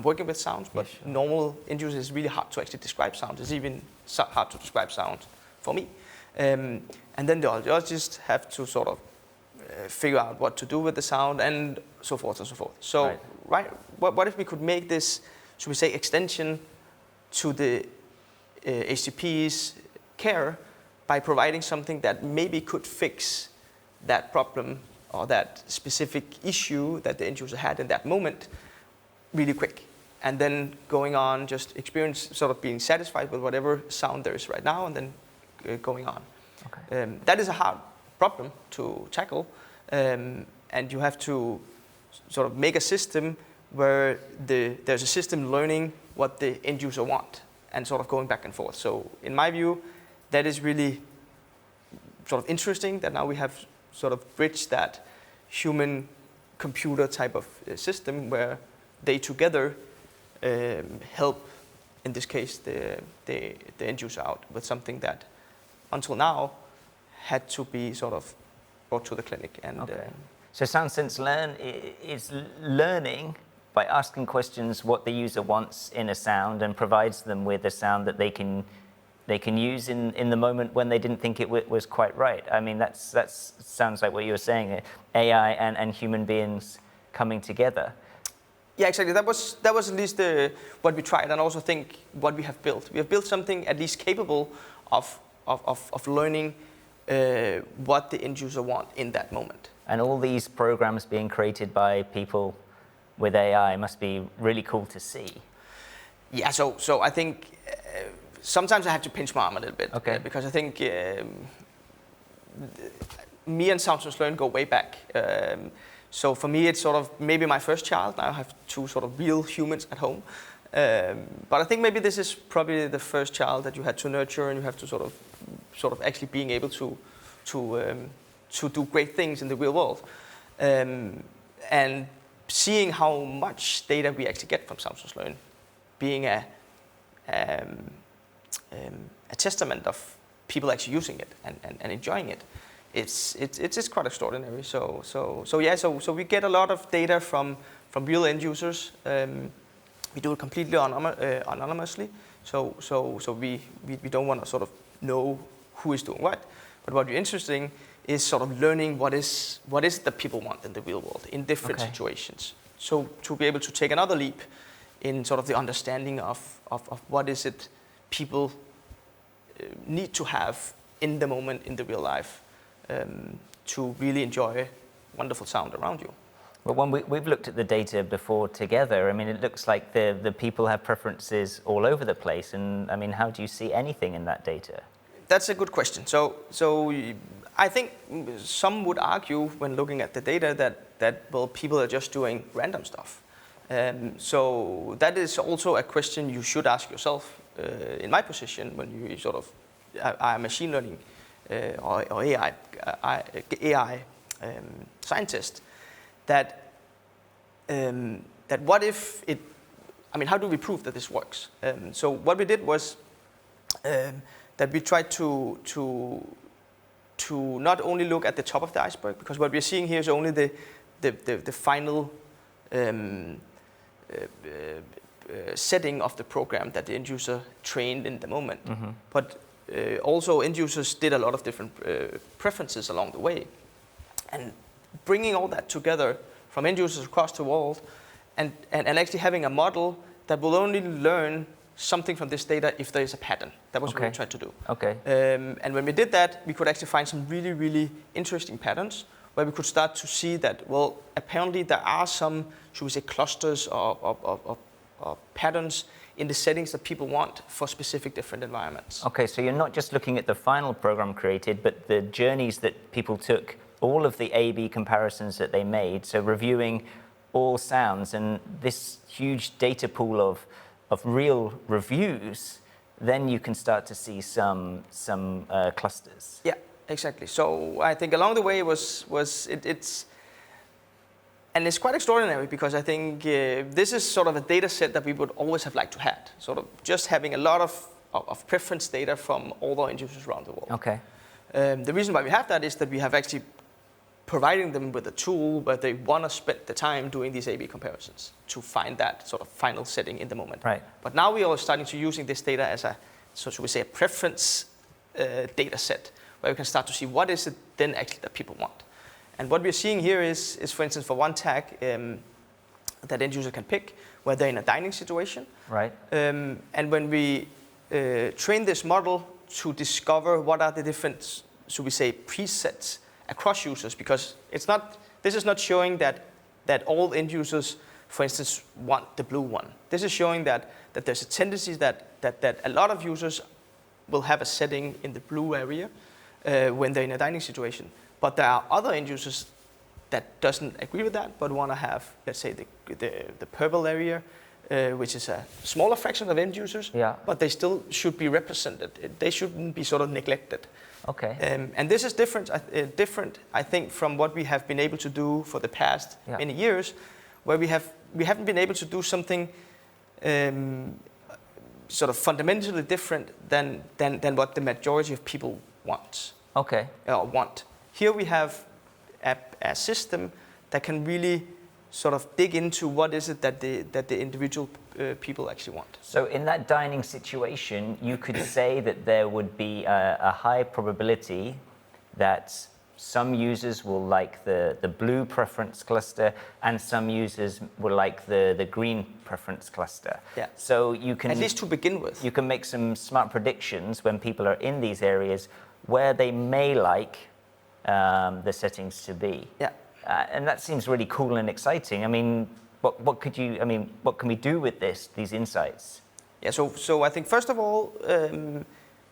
working with sounds, but normal end users is really hard to actually describe sounds. It's even hard to describe sound for me. And then the audiologists have to sort of figure out what to do with the sound and so forth and so forth. So, what if we could make this, should we say, extension to the HCP's care by providing something that maybe could fix that problem or that specific issue that the end user had in that moment really quick, and then going on just experience sort of being satisfied with whatever sound there is right now, and then going on. That is a hard problem to tackle, and you have to sort of make a system where there's a system learning what the end user want and sort of going back and forth. So in my view, that is really sort of interesting that now we have sort of bridged that human-computer type of system where they together help, in this case, the end user out with something that until now had to be sort of brought to the clinic. And so SoundSense Learn is learning by asking questions what the user wants in a sound and provides them with a sound that they can use in the moment when they didn't think it was quite right. I mean, that sounds like what you were saying, AI and human beings coming together. Yeah, exactly. That was at least what we tried, and also think what we have built. We have built something at least capable of learning what the end user want in that moment. And all these programs being created by people with AI must be really cool to see. Yeah, so I think sometimes I have to pinch my arm a little bit. Because I think me and SoundSense Learn go way back. So for me, it's sort of maybe my first child. Now I have two sort of real humans at home. But I think maybe this is probably the first child that you had to nurture, and you have to sort of actually being able to do great things in the real world. And seeing how much data we actually get from SoundSense Learn, being a testament of people actually using it and enjoying it, it's quite extraordinary. So we get a lot of data from real end users. We do it completely anonymously. So we don't want to sort of know who is doing what. But what is interesting is sort of learning what is that people want in the real world in different situations. So to be able to take another leap in sort of the understanding of what is it people need to have in the moment in the real life to really enjoy wonderful sound around you. But when we've looked at the data before together, I mean, it looks like the people have preferences all over the place. And I mean, how do you see anything in that data? That's a good question. So I think some would argue when looking at the data that well, people are just doing random stuff. So that is also a question you should ask yourself in my position when you sort of are a machine learning or AI scientist. That what if it? I mean, how do we prove that this works? So what we did was that we tried to not only look at the top of the iceberg, because what we're seeing here is only the final setting of the program that the end user trained in the moment. Mm-hmm. But also end users did a lot of different preferences along the way. And bringing all that together from end users across the world and actually having a model that will only learn something from this data if there is a pattern. That was what we tried to do. Okay. And when we did that, we could actually find some really, really interesting patterns where we could start to see that, well, apparently there are some, should we say, clusters or patterns in the settings that people want for specific different environments. Okay, so you're not just looking at the final program created, but the journeys that people took, all of the A/B comparisons that they made, so reviewing all sounds and this huge data pool of real reviews, then you can start to see some clusters. Yeah, exactly. So I think along the way it's quite extraordinary because I think this is sort of a data set that we would always have liked to have, sort of just having a lot of preference data from all the end users around the world. Okay. The reason why we have that is that we have actually providing them with a tool where they want to spend the time doing these A/B comparisons to find that sort of final setting in the moment. Right. But now we are starting to using this data as a, so should we say, a preference data set where we can start to see what is it then actually that people want. And what we're seeing here is for instance, for one tag that end user can pick where they're in a dining situation. Right. And when we train this model to discover what are the different, should we say, presets across users, because this is not showing that all end users, for instance, want the blue one. This is showing that there's a tendency that a lot of users will have a setting in the blue area when they're in a dining situation. But there are other end users that doesn't agree with that, but want to have, let's say, the purple area, which is a smaller fraction of end users, but they still should be represented. They shouldn't be sort of neglected. Okay. And this is different, I think, from what we have been able to do for the past many years, where we haven't been able to do something sort of fundamentally different than what the majority of people want. Okay. Want. Here we have a system that can really sort of dig into what is it that the individual people actually want. So in that dining situation, you could say that there would be a high probability that some users will like the blue preference cluster and some users will like the green preference cluster. Yeah. So you can, at least to begin with, you can make some smart predictions when people are in these areas where they may like the settings to be. Yeah. And that seems really cool and exciting. I mean, what can we do with these insights? Yeah, so I think first of all,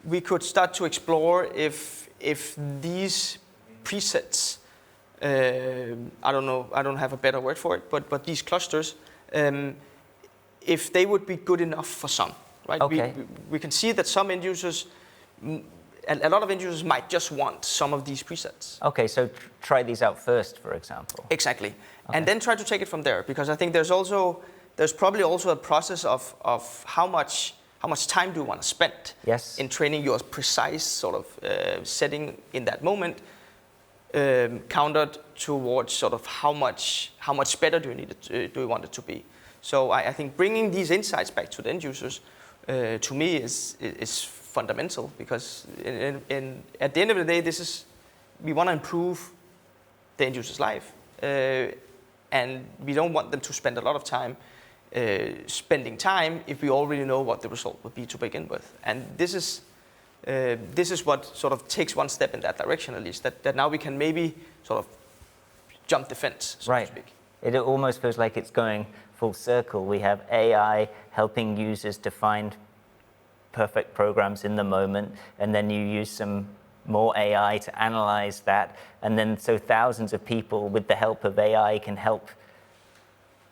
we could start to explore if these presets, I don't know, I don't have a better word for it, but these clusters, if they would be good enough for some, right? Okay. We can see that some end users, a lot of end users might just want some of these presets. Okay, so try these out first, for example. Exactly. Okay. And then try to take it from there, because I think there's probably also a process of how much time do you want to spend in training your precise sort of setting in that moment, countered towards sort of how much better do you want it to be. So I think bringing these insights back to the end users, to me, is fundamental, because at the end of the day, we want to improve the end user's life, and we don't want them to spend a lot of time spending time if we already know what the result would be to begin with. And this is what sort of takes one step in that direction, at least, that now we can maybe sort of jump the fence, so to speak. It almost feels like it's going full circle. We have AI helping users to find perfect programs in the moment, and then you use some more AI to analyze that, and then so thousands of people with the help of AI can help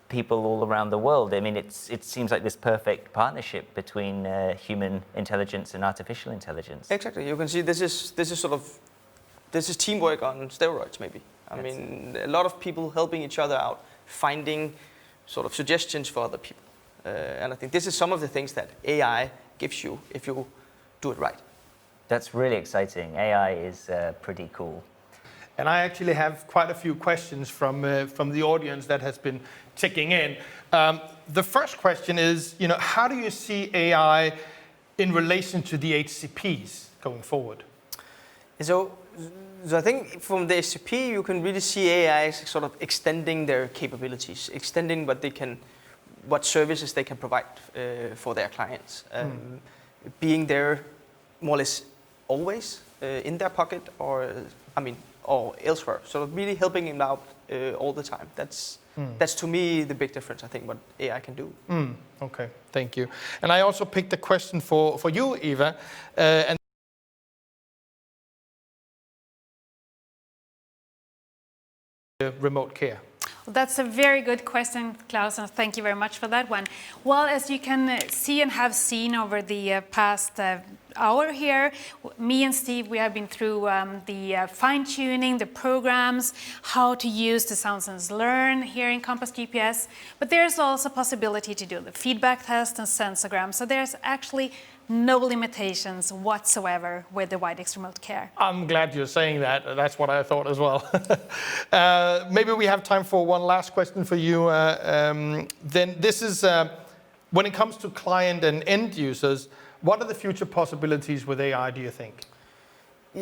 people all around the world. I mean, it seems like this perfect partnership between human intelligence and artificial intelligence. Exactly. You can see this is teamwork on steroids, maybe. I mean, a lot of people helping each other out, finding sort of suggestions for other people. And I think this is some of the things that AI gives you if you do it right. That's really exciting. AI is pretty cool. And I actually have quite a few questions from the audience that has been ticking in. The first question is, how do you see AI in relation to the HCPs going forward? So I think from the HCP, you can really see AI as sort of extending their capabilities, extending what services they can provide for their clients, being there more or less always in their pocket, or elsewhere. So really helping him out all the time. That's to me the big difference, I think, what AI can do. Okay, thank you. And I also picked a question for you, Eva. And remote care. Well, that's a very good question, Klaus, and thank you very much for that one. Well, as you can see and have seen over the past hour here, me and Steve, we have been through the fine-tuning, the programs, how to use the Sound Sense Learn here in Compass GPS, but there's also possibility to do the feedback test and sensogram, so there's actually no limitations whatsoever with the WIDEX remote care. I'm glad you're saying that. That's what I thought as well. Maybe we have time for one last question for you. Then this is, when it comes to client and end users, what are the future possibilities with AI, do you think?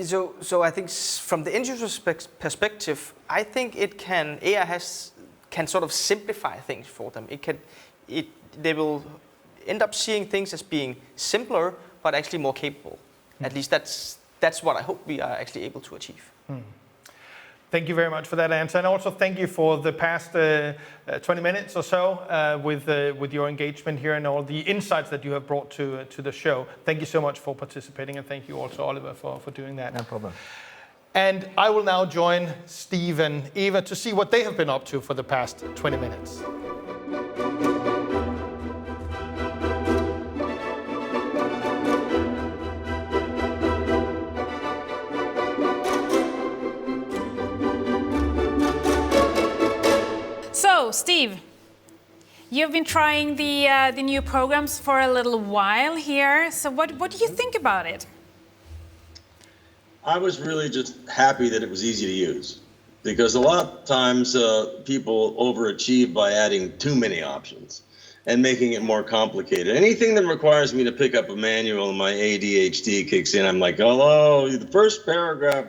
So I think from the end user's perspective, I think AI can sort of simplify things for them. They will end up seeing things as being simpler, but actually more capable. At least that's what I hope we are actually able to achieve. Thank you very much for that answer, and also thank you for the past 20 minutes or so with your engagement here and all the insights that you have brought to the show. Thank you so much for participating, and thank you also, Oliver, for doing that. No problem. And I will now join Steve and Eva to see what they have been up to for the past 20 minutes. So, Steve, you've been trying the new programs for a little while here. So what do you think about it? I was really just happy that it was easy to use, because a lot of times people overachieve by adding too many options and making it more complicated. Anything that requires me to pick up a manual and my ADHD kicks in, I'm like, oh, the first paragraph,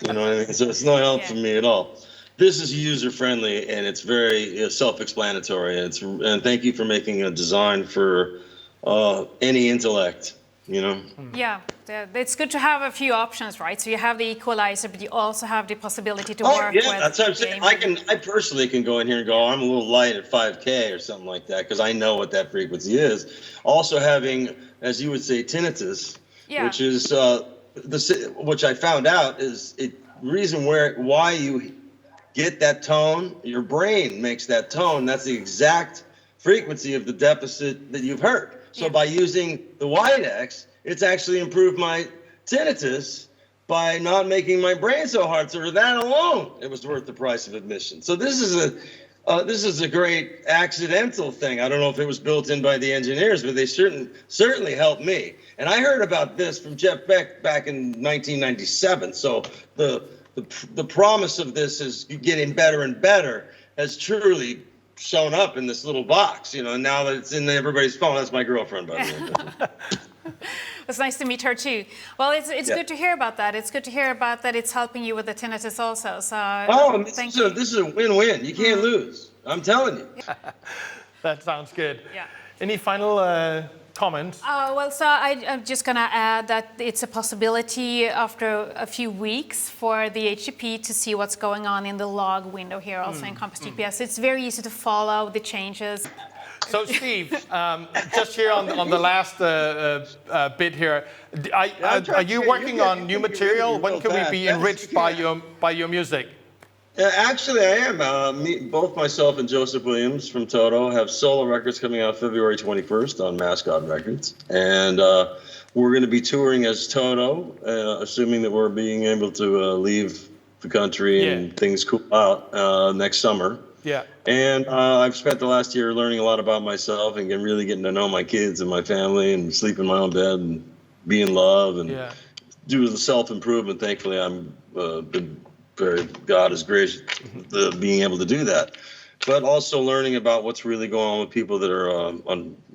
you know what I mean? So it's no help for me at all. This is user-friendly, and it's very self-explanatory, and thank you for making a design for any intellect, Yeah, it's good to have a few options, right? So you have the equalizer, but you also have the possibility to work with. That's what I'm saying. I personally can go in here and go, I'm a little light at 5K or something like that, because I know what that frequency is. Also having, as you would say, tinnitus, which is which I found out is reason why you get that tone, your brain makes that tone. That's the exact frequency of the deficit that you've heard. So by using the WIDEX, it's actually improved my tinnitus by not making my brain so hard. So for that alone, it was worth the price of admission. So this is a great accidental thing. I don't know if it was built in by the engineers, but they certainly helped me. And I heard about this from Jeff Beck back in 1997. So the promise of this is getting better and better has truly shown up in this little box, and now that it's in everybody's phone. That's my girlfriend, by the way. It's nice to meet her too. Well, it's good to hear about that. It's good to hear about that it's helping you with the tinnitus also. So this is a win-win. You can't lose. I'm telling you. That sounds good. Yeah. Any final comments. So I'm just going to add that it's a possibility after a few weeks for the HTTP to see what's going on in the log window here, also in Compass GPS. It's very easy to follow the changes. So Steve, just here on the last bit here, are you working on new material? When can we be enriched by your music? Actually, I am. Both myself and Joseph Williams from Toto have solo records coming out February 21st on Mascot Records. And we're going to be touring as Toto, assuming that we're being able to leave the country and things cool out next summer. Yeah. And I've spent the last year learning a lot about myself and really getting to know my kids and my family and sleep in my own bed and be in love and do the self-improvement. Thankfully, God is gracious being able to do that. But also learning about what's really going on with people that are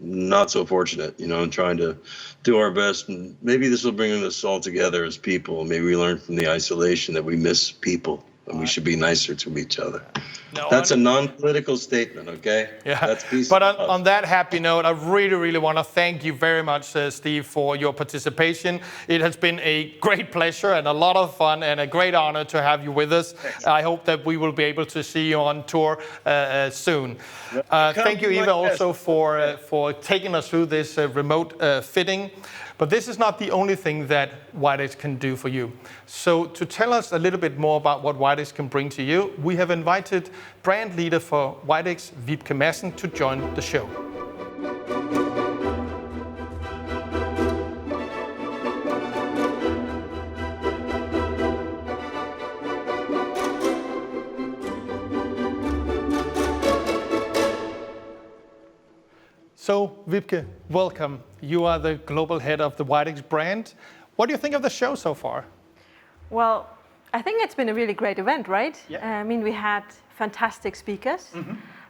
not so fortunate, and trying to do our best. And maybe this will bring us all together as people. Maybe we learn from the isolation that we miss people and we should be nicer to each other. No, that's a non-political statement, okay? Yeah. That's peace. But on that happy note, I really want to thank you very much, Steve, for your participation. It has been a great pleasure and a lot of fun and a great honor to have you with us. Thanks. I hope that we will be able to see you on tour soon. Thank you, Eva, also for taking us through this remote fitting. But this is not the only thing that WIDEX can do for you. So to tell us a little bit more about what WIDEX can bring to you, we have invited brand leader for WIDEX, Vibke Madsen, to join the show. So, Vibke, welcome. You are the global head of the WIDEX brand. What do you think of the show so far? Well, I think it's been a really great event, right? Yeah. We had fantastic speakers,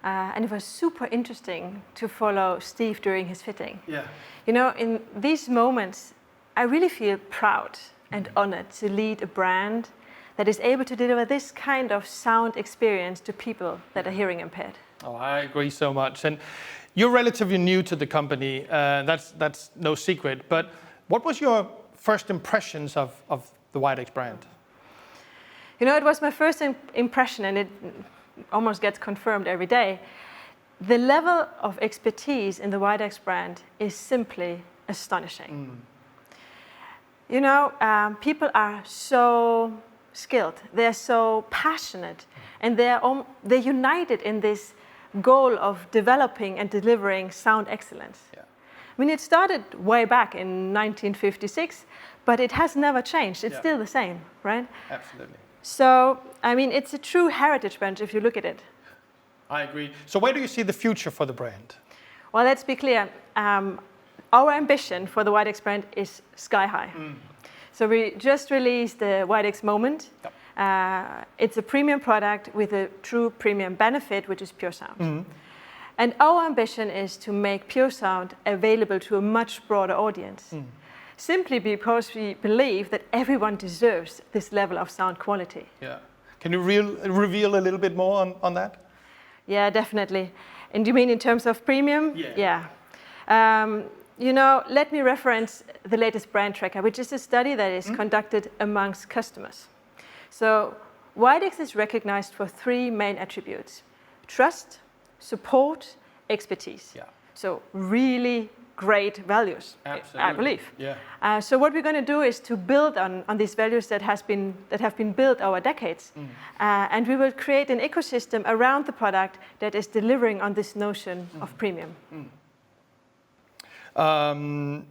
and it was super interesting to follow Steve during his fitting. Yeah. In these moments, I really feel proud and honored to lead a brand that is able to deliver this kind of sound experience to people that are hearing impaired. Oh, I agree so much. And you're relatively new to the company, that's no secret, but what was your first impressions of the WIDEX brand? It was my first impression, and it almost gets confirmed every day. The level of expertise in the WIDEX brand is simply astonishing. People are so skilled, they're so passionate, and they're united in this goal of developing and delivering sound excellence. Yeah. It started way back in 1956, but it has never changed. It's still the same, right? Absolutely. So, it's a true heritage brand if you look at it. I agree. So where do you see the future for the brand? Well, let's be clear. Our ambition for the WIDEX brand is sky high. So we just released the WIDEX Moment. Yep. It's a premium product with a true premium benefit, which is PureSound. And our ambition is to make PureSound available to a much broader audience, simply because we believe that everyone deserves this level of sound quality. Yeah. Can you reveal a little bit more on that? Yeah, definitely. And you mean in terms of premium? Yeah. Let me reference the latest brand tracker, which is a study that is conducted amongst customers. So WIDEX is recognized for three main attributes: trust, support, expertise. Yeah. So really great values, I believe. Yeah. So what we're going to do is to build on these values that have been built over decades, and we will create an ecosystem around the product that is delivering on this notion of premium. I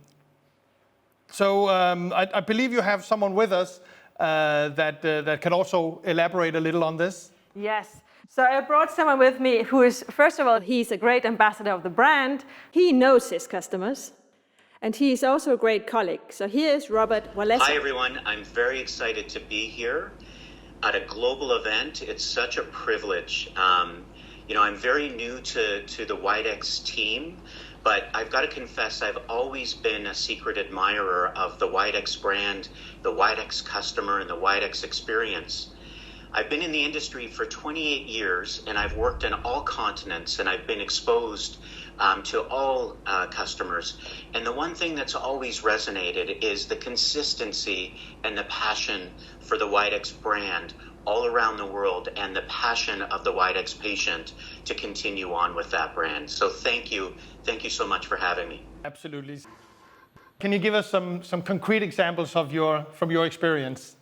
believe you have someone with us that can also elaborate a little on this. Yes. So I brought someone with me who is, first of all, he's a great ambassador of the brand. He knows his customers, and he is also a great colleague. So here is Robert Wallace. Hi, everyone. I'm very excited to be here at a global event. It's such a privilege. I'm very new to the WIDEX team, but I've got to confess I've always been a secret admirer of the WIDEX brand, the WIDEX customer, and the WIDEX experience. I've been in the industry for 28 years, and I've worked in all continents, and I've been exposed to all customers. And the one thing that's always resonated is the consistency and the passion for the WIDEX brand all around the world, and the passion of the WIDEX patient to continue on with that brand. So thank you so much for having me. Absolutely. Can you give us some concrete examples from your experience?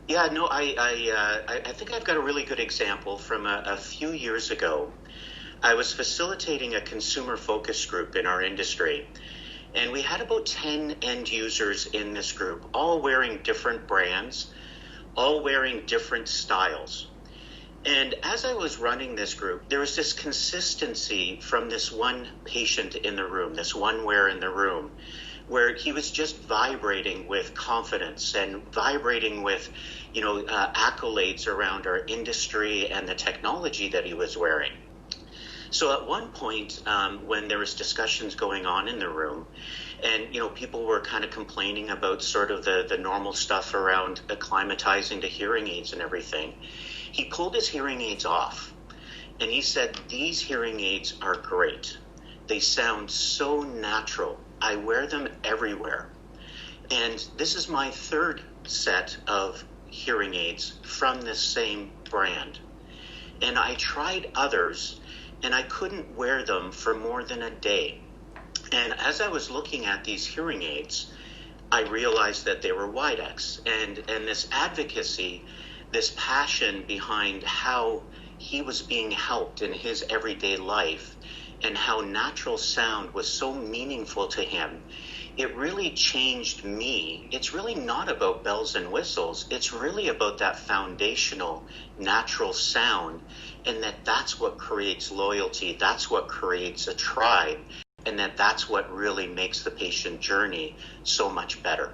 Yeah, no, I think I've got a really good example from a few years ago. I was facilitating a consumer focus group in our industry, and we had about 10 end users in this group, all wearing different brands, all wearing different styles. And as I was running this group, there was this consistency from this one patient in the room, this one wearer in the room, where he was just vibrating with confidence and vibrating with, accolades around our industry and the technology that he was wearing. So at one point, when there was discussions going on in the room, and people were kind of complaining about sort of the normal stuff around acclimatizing to hearing aids and everything, he pulled his hearing aids off, and he said, "These hearing aids are great. They sound so natural. I wear them everywhere. And this is my third set of hearing aids from this same brand. And I tried others, and I couldn't wear them for more than a day. And as I was looking at these hearing aids, I realized that they were WIDEX. And this advocacy, this passion behind how he was being helped in his everyday life, and how natural sound was so meaningful to him, it really changed me. It's really not about bells and whistles. It's really about that foundational natural sound, and that's what creates loyalty. That's what creates a tribe, and that's what really makes the patient journey so much better.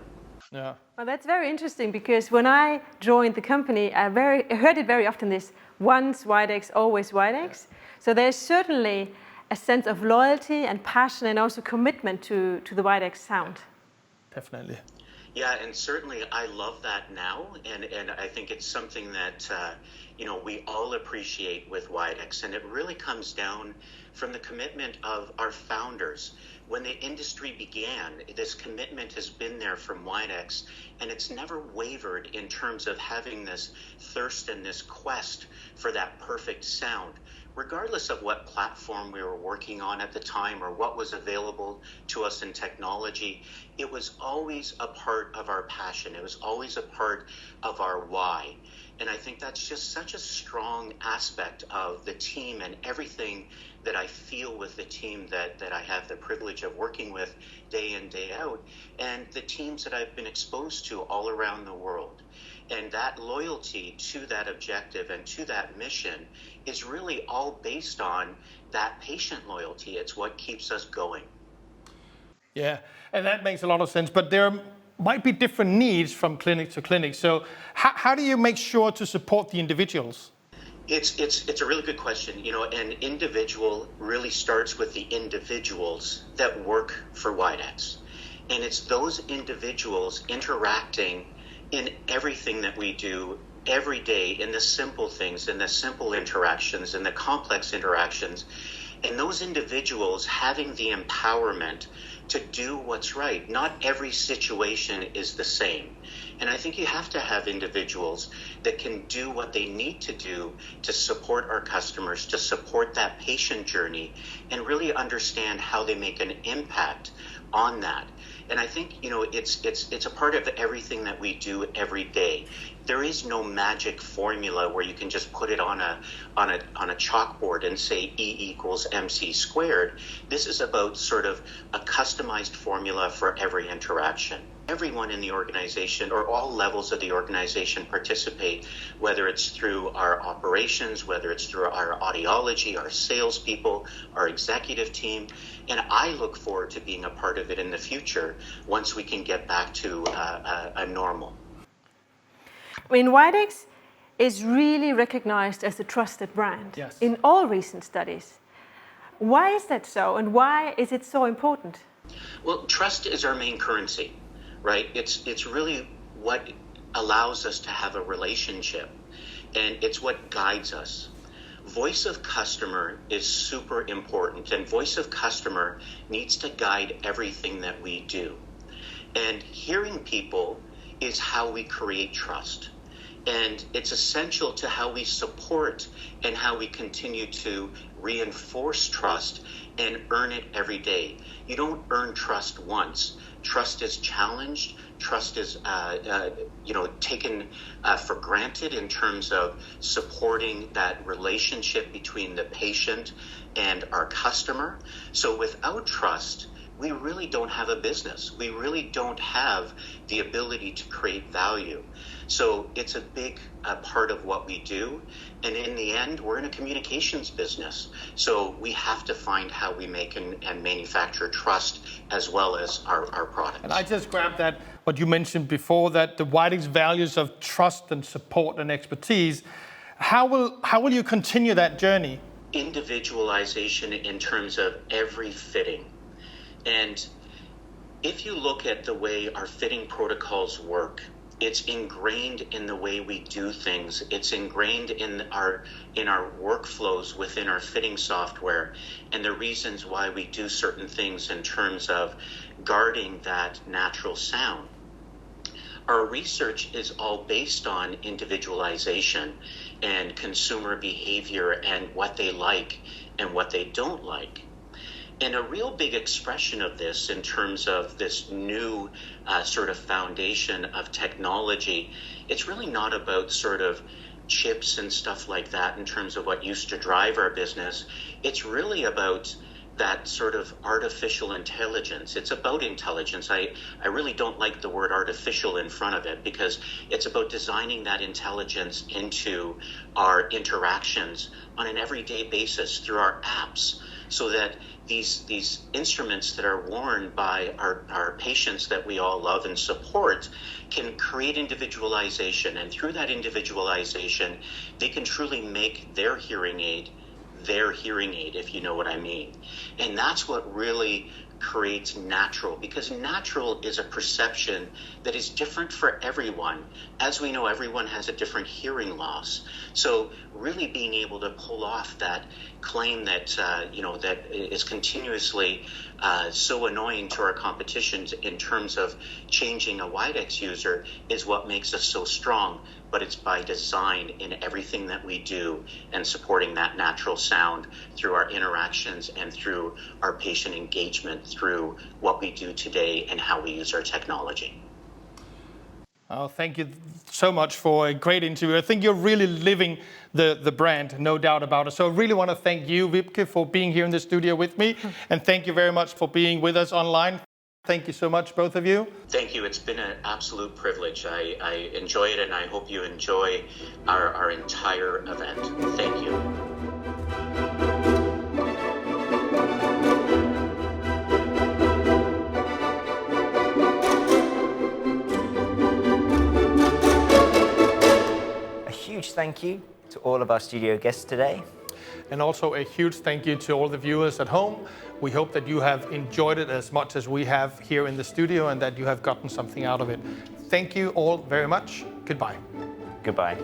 Yeah. Well, that's very interesting, because when I joined the company, I heard it very often, this once WIDEX, always WIDEX. So there's certainly a sense of loyalty and passion, and also commitment to the WIDEX sound. Definitely. Yeah, and certainly I love that now, and I think it's something that we all appreciate with WIDEX, and it really comes down from the commitment of our founders. When the industry began, this commitment has been there from WIDEX, and it's never wavered in terms of having this thirst and this quest for that perfect sound. Regardless of what platform we were working on at the time or what was available to us in technology, it was always a part of our passion. It was always a part of our why. And I think that's just such a strong aspect of the team and everything that I feel with the team that I have the privilege of working with day in, day out, and the teams that I've been exposed to all around the world. And that loyalty to that objective and to that mission is really all based on that patient loyalty. It's what keeps us going. Yeah, and that makes a lot of sense. But there might be different needs from clinic to clinic. So how do you make sure to support the individuals? It's a really good question. An individual really starts with the individuals that work for WIDEX. And it's those individuals interacting in everything that we do every day, in the simple things, in the simple interactions, in the complex interactions, and those individuals having the empowerment to do what's right. Not every situation is the same. And I think you have to have individuals that can do what they need to do to support our customers, to support that patient journey, and really understand how they make an impact on that. And I think, it's a part of everything that we do every day. There is no magic formula where you can just put it on a chalkboard and say E equals MC squared. This is about sort of a customized formula for every interaction. Everyone in the organization, or all levels of the organization, participate, whether it's through our operations, whether it's through our audiology, our salespeople, our executive team. And I look forward to being a part of it in the future once we can get back to a normal. I mean, WIDEX is really recognized as a trusted brand in all recent studies. Why is that so, and why is it so important? Well, trust is our main currency, right? It's really what allows us to have a relationship, and it's what guides us. voice of customer is super important, and voice of customer needs to guide everything that we do. And hearing people is how we create trust. And it's essential to how we support and how we continue to reinforce trust and earn it every day. You don't earn trust once. Trust is challenged. Trust is, taken for granted in terms of supporting that relationship between the patient and our customer. So without trust, we really don't have a business. We really don't have the ability to create value. So it's a big part of what we do. And in the end, we're in a communications business. So we have to find how we make and manufacture trust as well as our products. And I just grabbed that, what you mentioned before, that the WIDEX values of trust and support and expertise. How will you continue that journey? Individualization in terms of every fitting. And if you look at the way our fitting protocols work, it's ingrained in the way we do things. It's ingrained in our workflows within our fitting software, and the reasons why we do certain things in terms of guarding that natural sound. Our research is all based on individualization and consumer behavior and what they like and what they don't like. And a real big expression of this in terms of this new sort of foundation of technology, it's really not about sort of chips and stuff like that in terms of what used to drive our business. It's really about that sort of artificial intelligence. It's about intelligence. I really don't like the word artificial in front of it, because it's about designing that intelligence into our interactions on an everyday basis through our apps, so that these instruments that are worn by our patients that we all love and support can create individualization. And through that individualization, they can truly make their hearing aid, if you know what I mean. And that's what really creates natural, because natural is a perception that is different for everyone. As we know, everyone has a different hearing loss. So really being able to pull off that claim that, that is continuously so annoying to our competitions in terms of changing a WIDEX user is what makes us so strong. But it's by design in everything that we do, and supporting that natural sound through our interactions and through our patient engagement, through what we do today and how we use our technology. Oh, thank you so much for a great interview. I think you're really living the brand, no doubt about it. So I really want to thank you, Wiebke, for being here in the studio with me. And thank you very much for being with us online. Thank you so much, both of you. Thank you. It's been an absolute privilege. I enjoy it, and I hope you enjoy our entire event. Thank you. A huge thank you to all of our studio guests today. And also a huge thank you to all the viewers at home. We hope that you have enjoyed it as much as we have here in the studio, and that you have gotten something out of it. Thank you all very much. Goodbye. Goodbye.